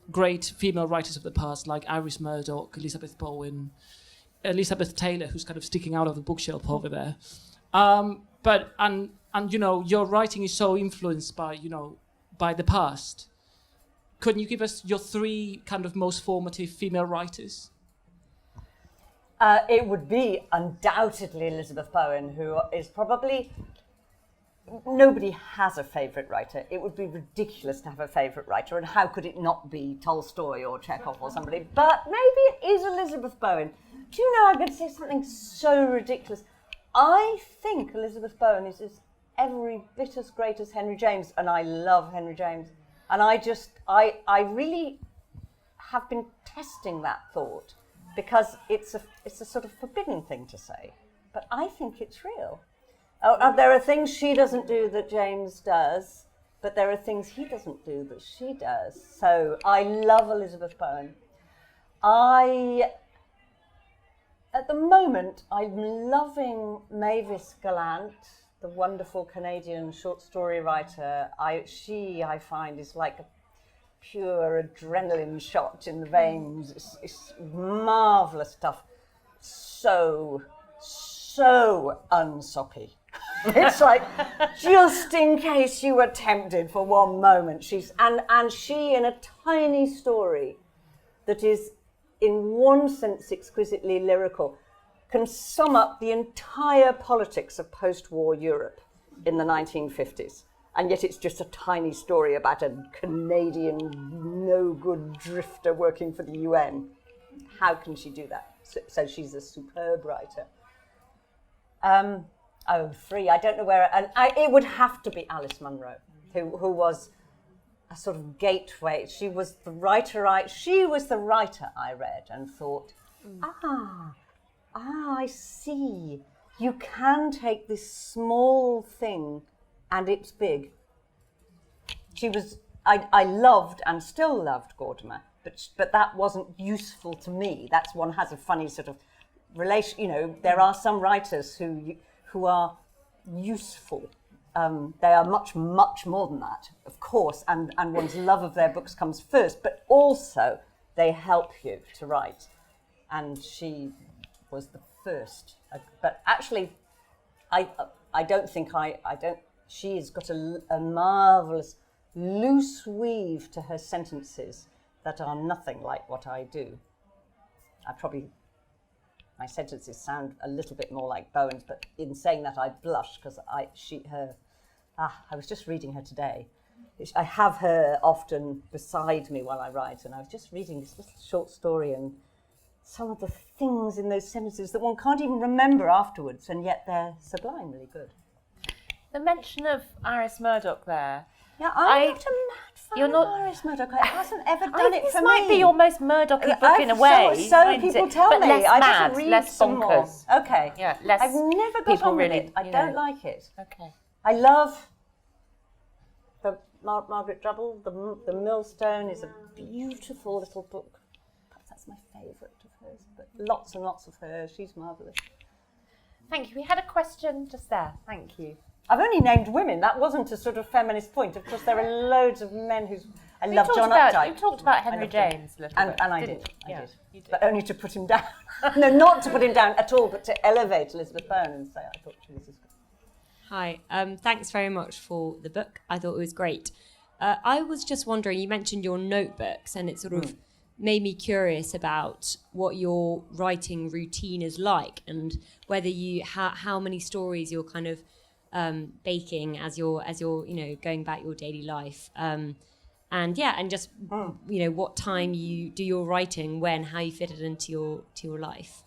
great female writers of the past, like Iris Murdoch, Elizabeth Bowen, Elizabeth Taylor, who's kind of sticking out of the bookshelf over there. But your writing is so influenced by the past. Couldn't you give us your 3 kind of most formative female writers? It would be undoubtedly Elizabeth Bowen, who is probably... Nobody has a favourite writer. It would be ridiculous to have a favourite writer, and how could it not be Tolstoy or Chekhov or somebody? But maybe it is Elizabeth Bowen. Do you know, I'm going to say something so ridiculous. I think Elizabeth Bowen is every bit as great as Henry James, and I love Henry James. And I really have been testing that thought, because it's a sort of forbidden thing to say, but I think it's real. There are things she doesn't do that James does, but there are things he doesn't do that she does. So I love Elizabeth Bowen. At the moment, I'm loving Mavis Gallant, the wonderful Canadian short story writer. I find is like a pure adrenaline shot in the veins. It's marvellous stuff. so unsoppy. It's like, just in case you were tempted for one moment, she in a tiny story that is in one sense exquisitely lyrical, can sum up the entire politics of post-war Europe in the 1950s. And yet it's just a tiny story about a Canadian no-good drifter working for the UN. How can she do that? So she's a superb writer. Three, I don't know where, it would have to be Alice Munro, who was a sort of gateway. She was the writer I read and thought, I see. You can take this small thing and it's big. I loved and still loved Gordimer, but that wasn't useful to me. That's one has a funny sort of relation, there are some writers who are useful. They are much, much more than that, of course, and one's love of their books comes first, but also they help you to write. And she was the first. But actually, I don't think she's got a marvellous loose weave to her sentences that are nothing like what I do. My sentences sound a little bit more like Bowen's, but in saying that I blush because I was just reading her today. I have her often beside me while I write, and I was just reading this little short story and some of the things in those sentences that one can't even remember afterwards, and yet they're sublimely good. The mention of Iris Murdoch there. Yeah, I'm not a mad fan of Iris Murdoch. It hasn't ever done it for me. This might be your most Murdoch-y book in a way. So people tell but me. Less I mad, just read less some more. bonkers. Okay. Yeah, less. I've never got on with it. I don't like it. Okay. I love the Margaret Drabble. The Millstone is a beautiful little book. Perhaps that's my favourite of hers. But lots and lots of hers. She's marvellous. Thank you. We had a question just there. Thank you. I've only named women. That wasn't a sort of feminist point. Of course, there are loads of men who's... I love John Updike. You talked about Henry James a little bit. And I did. You did. But only to put him down. No, not to put him down at all, but to elevate Elizabeth Byrne and say, I thought she was as good. Hi. Thanks very much for the book. I thought it was great. I was just wondering, you mentioned your notebooks, and it sort of made me curious about what your writing routine is like, and whether how many stories you're kind of baking as you're going about your daily life, and just what time you do your writing, how you fit it into your life.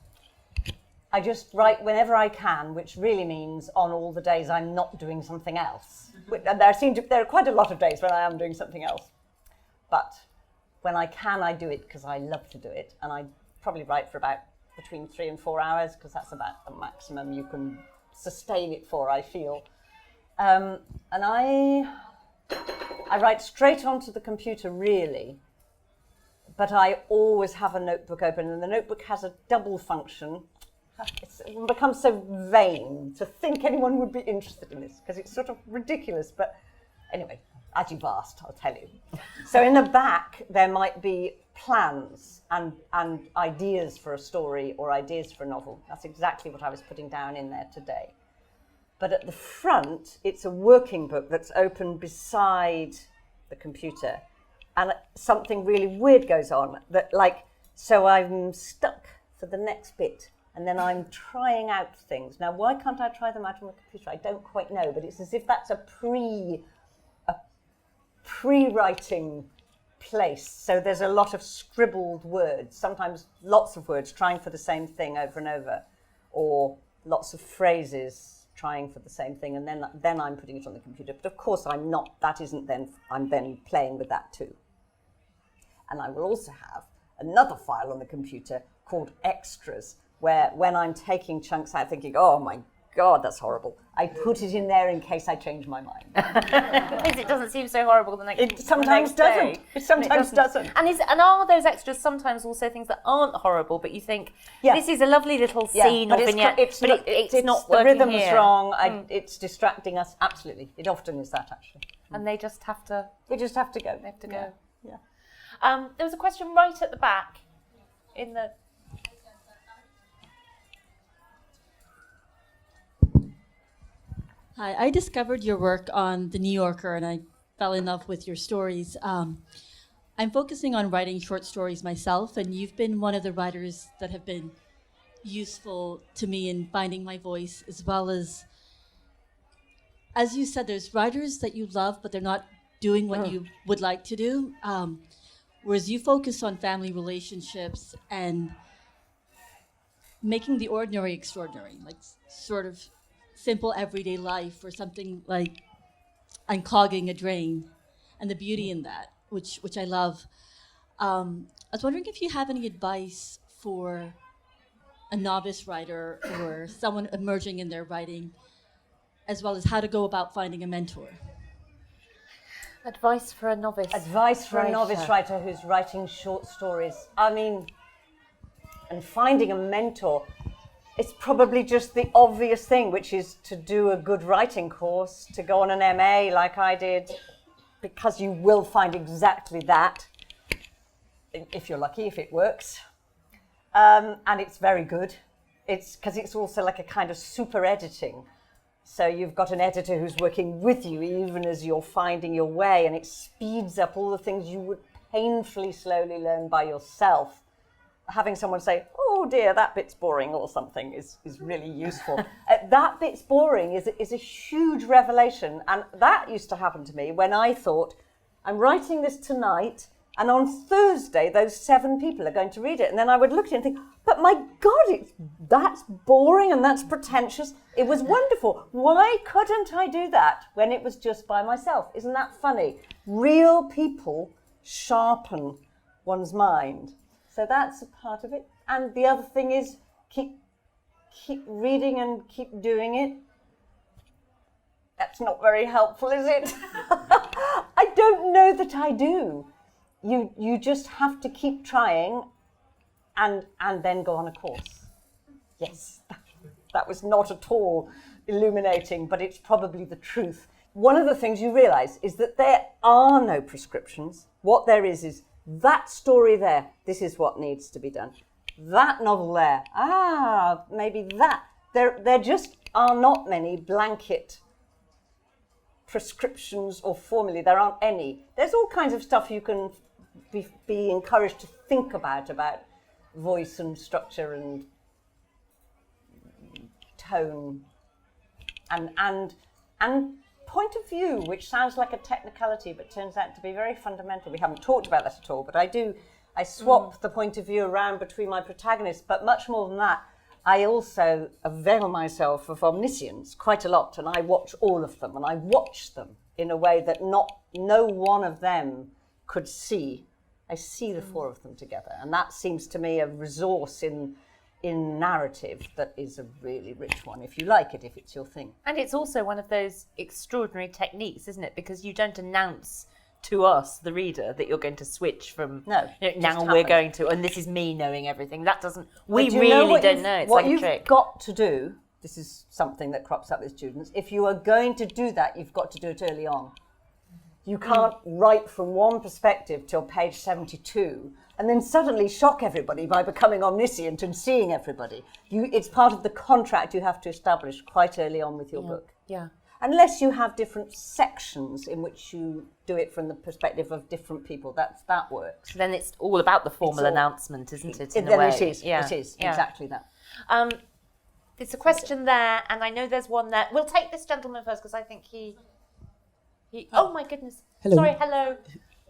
I just write whenever I can, which really means on all the days I'm not doing something else. And there are quite a lot of days when I am doing something else, but when I can, I do it because I love to do it, and I probably write for about between 3 and 4 hours because that's about the maximum you can sustain it for, I feel. And I write straight onto the computer, really, but I always have a notebook open, and the notebook has a double function. It becomes so vain to think anyone would be interested in this because it's sort of ridiculous, but anyway, as you've asked, I'll tell you. So in the back, there might be plans and ideas for a story or ideas for a novel. That's exactly what I was putting down in there today. But at the front, it's a working book that's open beside the computer. And something really weird goes on. So I'm stuck for the next bit. And then I'm trying out things. Now, why can't I try them out on the computer? I don't quite know. But it's as if that's a pre-writing place. So there's a lot of scribbled words, sometimes lots of words trying for the same thing over and over, or lots of phrases trying for the same thing, and then I'm putting it on the computer. But of course I'm not, I'm then playing with that too. And I will also have another file on the computer called extras, where when I'm taking chunks out thinking, oh my God, that's horrible, I put it in there in case I change my mind. Because it doesn't seem so horrible the next day. It sometimes doesn't. It sometimes doesn't. And are those extras sometimes also things that aren't horrible, but you think, this is a lovely little scene or vignette, but it's not the working rhythm's here. wrong, it's distracting us, absolutely. It often is that, actually. And they just have to... They just have to go. They have to go. Yeah. There was a question right at the back in the... Hi, I discovered your work on The New Yorker and I fell in love with your stories. I'm focusing on writing short stories myself, and you've been one of the writers that have been useful to me in finding my voice, as well as you said, there's writers that you love, but they're not doing what you would like to do. Whereas you focus on family relationships and making the ordinary extraordinary, like sort of simple everyday life, or something like unclogging a drain, and the beauty in that, which I love. I was wondering if you have any advice for a novice writer or someone emerging in their writing, as well as how to go about finding a mentor. Advice for a novice. Advice for a novice writer who's writing short stories. I mean, and finding a mentor, it's probably just the obvious thing, which is to do a good writing course, to go on an MA like I did, because you will find exactly that, if you're lucky, if it works. And it's very good. It's because it's also like a kind of super editing. So you've got an editor who's working with you even as you're finding your way, and it speeds up all the things you would painfully slowly learn by yourself. Having someone say, oh dear, that bit's boring or something is really useful. That bit's boring is a huge revelation. And that used to happen to me when I thought, I'm writing this tonight, and on Thursday, those 7 people are going to read it. And then I would look at it and think, but my God, that's boring and that's pretentious. It was wonderful. Why couldn't I do that when it was just by myself? Isn't that funny? Real people sharpen one's mind. So that's a part of it. And the other thing is keep reading and keep doing it. That's not very helpful, is it? I don't know that I do. You just have to keep trying and then go on a course. Yes, that was not at all illuminating, but it's probably the truth. One of the things you realise is that there are no prescriptions. What there is that story there, this is what needs to be done. That novel there, maybe that. There just are not many blanket prescriptions or formulae. There aren't any. There's all kinds of stuff you can be encouraged to think about voice and structure and tone and point of view, which sounds like a technicality but turns out to be very fundamental. We haven't talked about that at all, but I swap the point of view around between my protagonists, but much more than that, I also avail myself of omniscience quite a lot, and I watch all of them, and I watch them in a way that no one of them could see. I see the 4 of them together, and that seems to me a resource in narrative that is a really rich one, if you like it, if it's your thing. And it's also one of those extraordinary techniques, isn't it? Because you don't announce to us, the reader, that you're going to switch from now we're going to, and this is me knowing everything. That doesn't, we really don't know. It's like a trick. What you've got to do, this is something that crops up with students, if you are going to do that, you've got to do it early on. You can't write from one perspective till page 72 and then suddenly shock everybody by becoming omniscient and seeing everybody. It's part of the contract you have to establish quite early on with your book. Yeah. Unless you have different sections in which you do it from the perspective of different people, that works. Then it's all about the formal announcement, isn't it, in a way? It is, exactly that. There's a question there, and I know there's one there. We'll take this gentleman first, because I think he oh my goodness. Hello. Sorry, hello.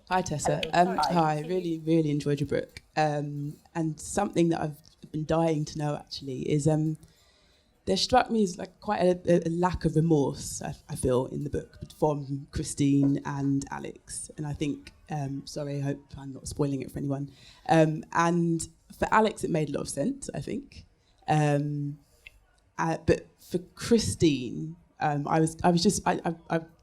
Hi, Tessa. Hi, really, really enjoyed your book. And something that I've been dying to know, actually, is there struck me as like quite a lack of remorse, I feel, in the book from Christine and Alex. And I think, sorry, I hope I'm not spoiling it for anyone. And for Alex, it made a lot of sense, I think. But for Christine, I was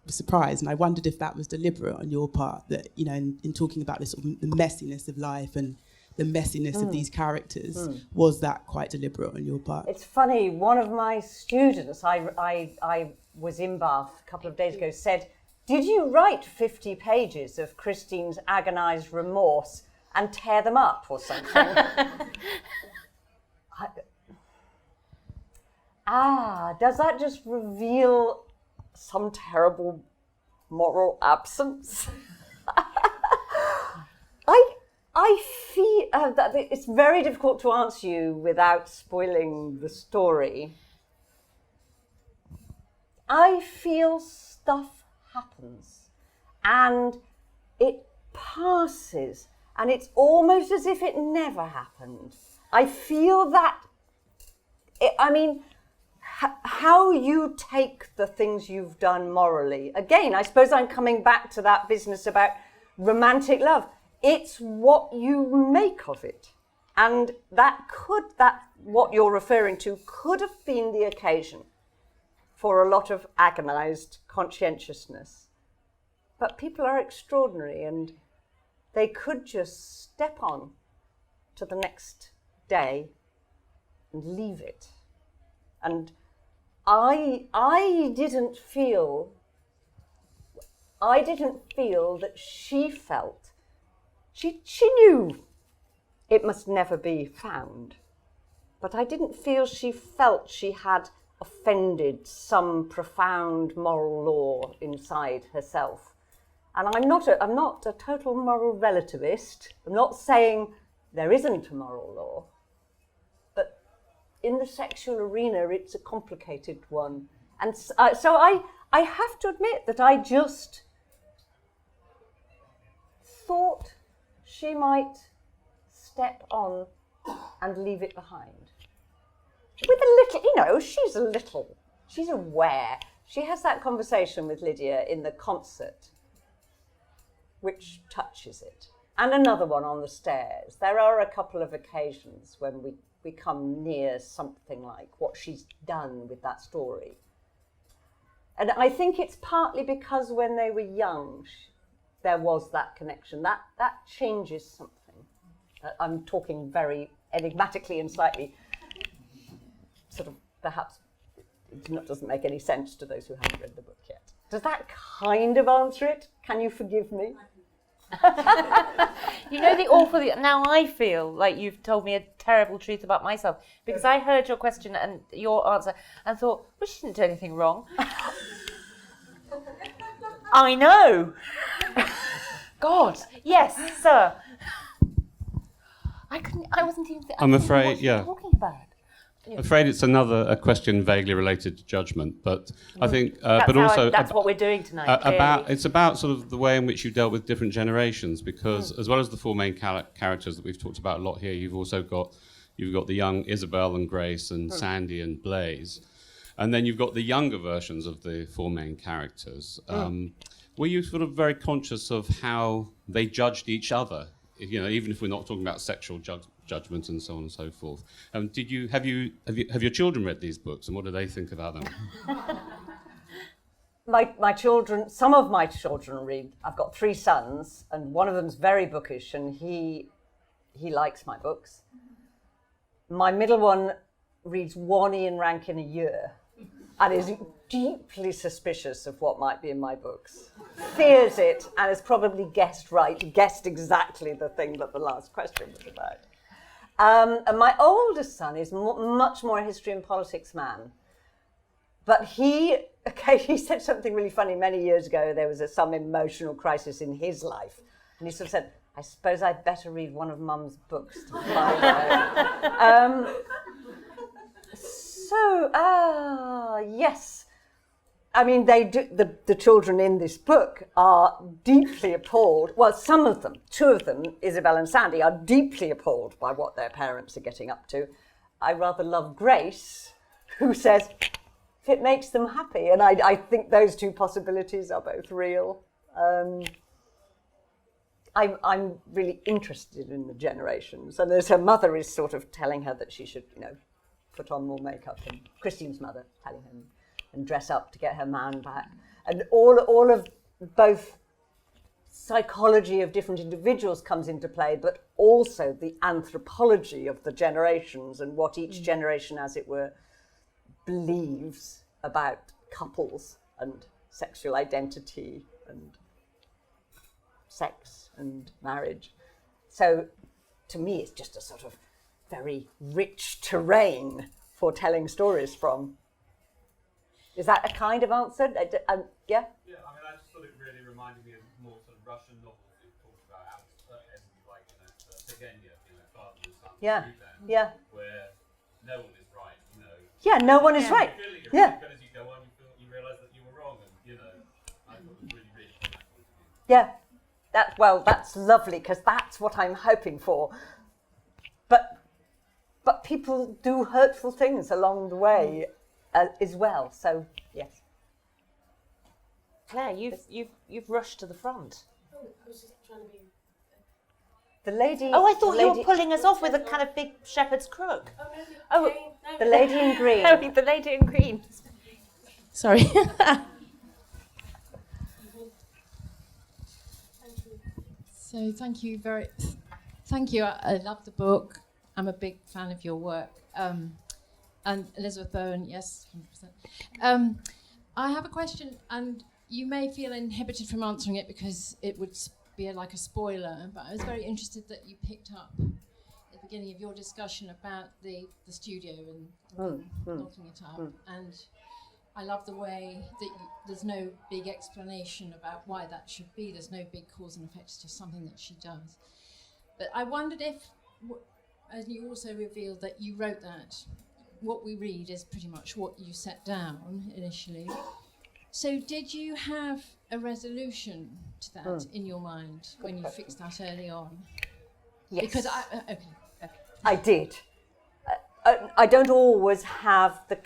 surprised, and I wondered if that was deliberate on your part, that, you know, in talking about this sort of the messiness of life and the messiness of these characters, was that quite deliberate on your part? It's funny, one of my students, I was in Bath a couple of days ago, said, did you write 50 pages of Christine's agonised remorse and tear them up or something? Does that just reveal some terrible moral absence. I feel that it's very difficult to answer you without spoiling the story. I feel stuff happens and it passes and it's almost as if it never happened. I feel that, how you take the things you've done morally. Again, I suppose I'm coming back to that business about romantic love. It's what you make of it. And what you're referring to could have been the occasion for a lot of agonized conscientiousness. But people are extraordinary and they could just step on to the next day and leave it. And I didn't feel that she felt. She knew it must never be found, but I didn't feel she felt she had offended some profound moral law inside herself. And I'm not a total moral relativist. I'm not saying there isn't a moral law, but in the sexual arena, it's a complicated one. And so I have to admit that I just thought she might step on and leave it behind. With a little, she's aware. She has that conversation with Lydia in the concert, which touches it. And another one on the stairs. There are a couple of occasions when we come near something like what she's done with that story. And I think it's partly because when they were young, there was that connection. That changes something. I'm talking very enigmatically and slightly, sort of perhaps it doesn't make any sense to those who haven't read the book yet. Does that kind of answer it? Can you forgive me? You know the awful. Now I feel like you've told me a terrible truth about myself because I heard your question and your answer and thought, well, she didn't do anything wrong. I know. God, yes, sir. I wasn't even. I'm afraid, yeah. Talking about. I'm afraid it's a question vaguely related to judgment, but I think, that's what we're doing tonight. It's about sort of the way in which you dealt with different generations, because as well as the four main characters that we've talked about a lot here, you've also got the young Isabel and Grace and Sandy and Blaze, and then you've got the younger versions of the four main characters. Were you sort of very conscious of how they judged each other? You know, even if we're not talking about sexual judgment and so on and so forth. Have your children read these books, and what do they think about them? My children, some of my children read. I've got 3 sons, and one of them's very bookish, and he likes my books. My middle one reads 1 Ian Rankin a year, and is deeply suspicious of what might be in my books. Fears it, and has probably guessed exactly the thing that the last question was about. And my oldest son is much more a history and politics man. But he said something really funny many years ago. There was some emotional crisis in his life. And he sort of said, I suppose I'd better read one of Mum's books to find out. Yes. I mean, they do. The children in this book are deeply appalled. Well, some of them, 2 of them, Isabel and Sandy, are deeply appalled by what their parents are getting up to. I rather love Grace, who says, if it makes them happy. And I think those 2 possibilities are both real. I'm really interested in the generations. And as her mother is sort of telling her that she should, put on more makeup, and Christine's mother telling her and dress up to get her man back. And all of both psychology of different individuals comes into play, but also the anthropology of the generations and what each generation, as it were, believes about couples and sexual identity and sex and marriage. So to me, it's just a sort of very rich terrain for telling stories from. Is that a kind of answer? Yeah? Yeah, I mean, I just thought it really reminded me of more sort of Russian novels we've talked about, like, Tegenya, Father and Son, Yeah. where no one is right, Yeah, no one is right. Yeah. But as you go on, you realise that you were wrong, and, I thought it was really rich from that point of view. Yeah. That's lovely, because that's what I'm hoping for. But people do hurtful things along the way as well. So yes. Claire, you've rushed to the front. Oh, I was just trying to be. The lady. Oh, I thought you were pulling us off with a kind of big shepherd's crook. Oh, no. Oh, the lady in green. Oh, the lady in green. Sorry. So thank you. I love the book. I'm a big fan of your work. And Elizabeth Bowen, yes, 100%. I have a question, and you may feel inhibited from answering it because it would be like a spoiler, but I was very interested that you picked up at the beginning of your discussion about the studio and locking it up. And I love the way that there's no big explanation about why that should be. There's no big cause and effect. It's just something that she does. But I wondered if, and you also revealed that you wrote that. What we read is pretty much what you set down initially. So did you have a resolution to that in your mind when you fixed that early on? Yes. Because I did. I don't always have the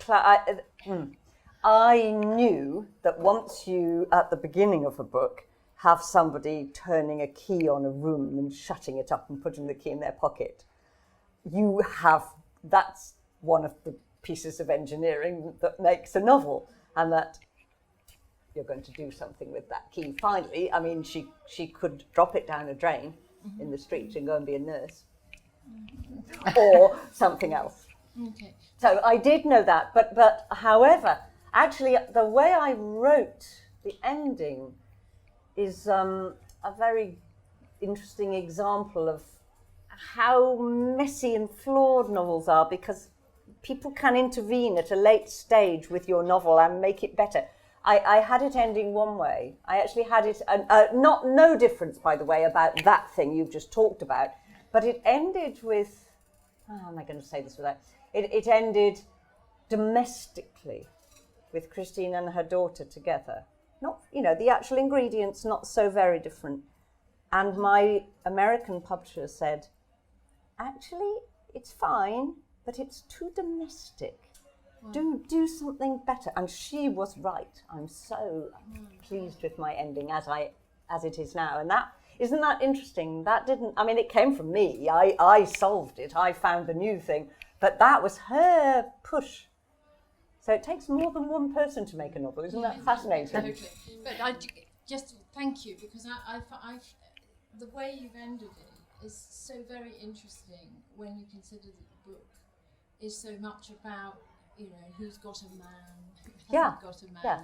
I knew that once you, at the beginning of a book, have somebody turning a key on a room and shutting it up and putting the key in their pocket, that's one of the pieces of engineering that makes a novel, and that you're going to do something with that key. Finally, I mean, she could drop it down a drain in the street and go and be a nurse or something else. Okay. So I did know that, but however, actually, the way I wrote the ending is a very interesting example of how messy and flawed novels are, because people can intervene at a late stage with your novel and make it better. I had it ending one way. I actually had it, no difference, by the way, about that thing you've just talked about, but it ended with, how am I going to say this without, it ended domestically with Christine and her daughter together. Not, the actual ingredients, not so very different. And my American publisher said, actually, it's fine, but it's too domestic. Wow. Do something better. And she was right. I'm so pleased with my ending as it is now. And isn't that interesting? It came from me. I solved it. I found the new thing. But that was her push. So it takes more than one person to make a novel. Isn't that fascinating? Totally. But I just thank you, because I the way you've ended it is so very interesting when you consider that the book is so much about, who's got a man, who hasn't got a man. Yeah.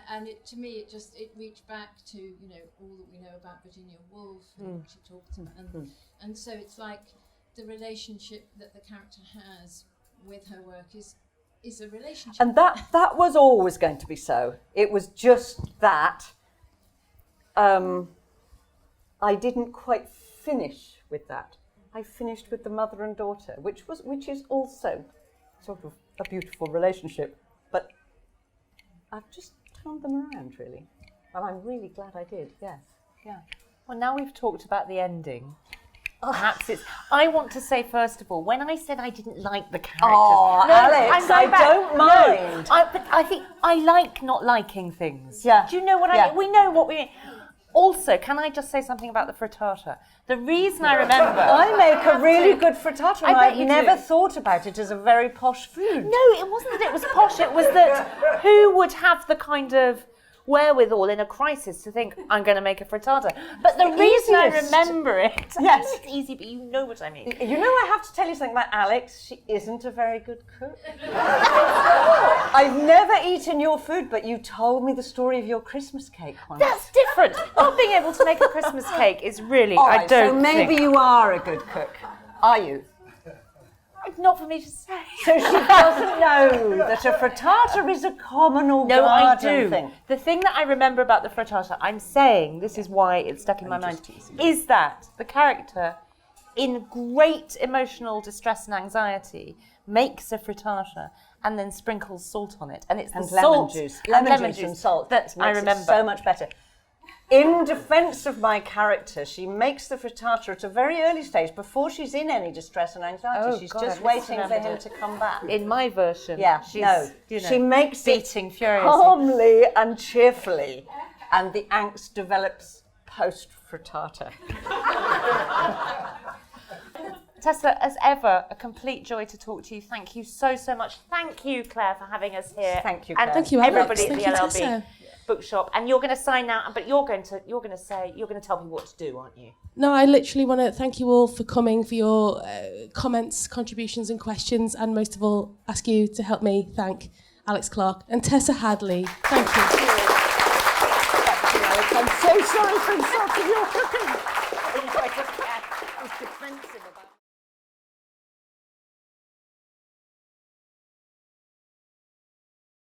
And to me, it reached back to, all that we know about Virginia Woolf and what she talked about. And so it's like the relationship that the character has with her work is a relationship. And that was always going to be so. It was just that I didn't quite finish with that. I finished with the mother and daughter, which is also sort of a beautiful relationship. But I've just turned them around, really. And I'm really glad I did, yes. Yeah. Well, now we've talked about the ending. Perhaps I want to say, first of all, when I said I didn't like the characters... Oh, Alex, I don't mind. But I think I like not liking things. Yeah. Do you know what I mean? We know what we mean. Also, can I just say something about the frittata? The reason I remember... I make a really good frittata, and I've never do. thought about it as a very posh food. No, it wasn't that it was posh. It was that who would have the kind of wherewithal in a crisis to think, I'm going to make a frittata. But the reason I remember it... Yes. It's easy, but you know what I mean. I have to tell you something about Alex. She isn't a very good cook. I've never eaten your food, but you told me the story of your Christmas cake once. That's different. Not being able to make a Christmas cake is really... All right, I don't so maybe think. you are a good cook. Are you? not for me to say. So she doesn't know that a frittata is a common or garden thing. The thing that I remember about the frittata, I'm saying, this is why it's stuck in my mind, is that the character, in great emotional distress and anxiety, makes a frittata and then sprinkles salt on it. And it's the lemon salt, juice. Lemon juice juice and salt. that I Makes it remember. so much better. In defence of my character, she makes the frittata at a very early stage, before she's in any distress and anxiety. Oh, She's God, just I've waiting for misremembered him it. to come back. In my version, She makes beating it furiously. calmly and cheerfully, and the angst develops post frittata. Tessa, as ever, a complete joy to talk to you. Thank you so much. Thank you, Claire, for having us here. Thank you, and Claire. Thank you, Alex. everybody Thank at you, the LLB Tessa. Bookshop. And you're going to sign now, but you're going to tell me what to do, aren't you? No, I literally want to thank you all for coming, for your comments, contributions and questions, and most of all, ask you to help me thank Alex Clark and Tessa Hadley. Thank you. I'm so sorry for insulting your cooking.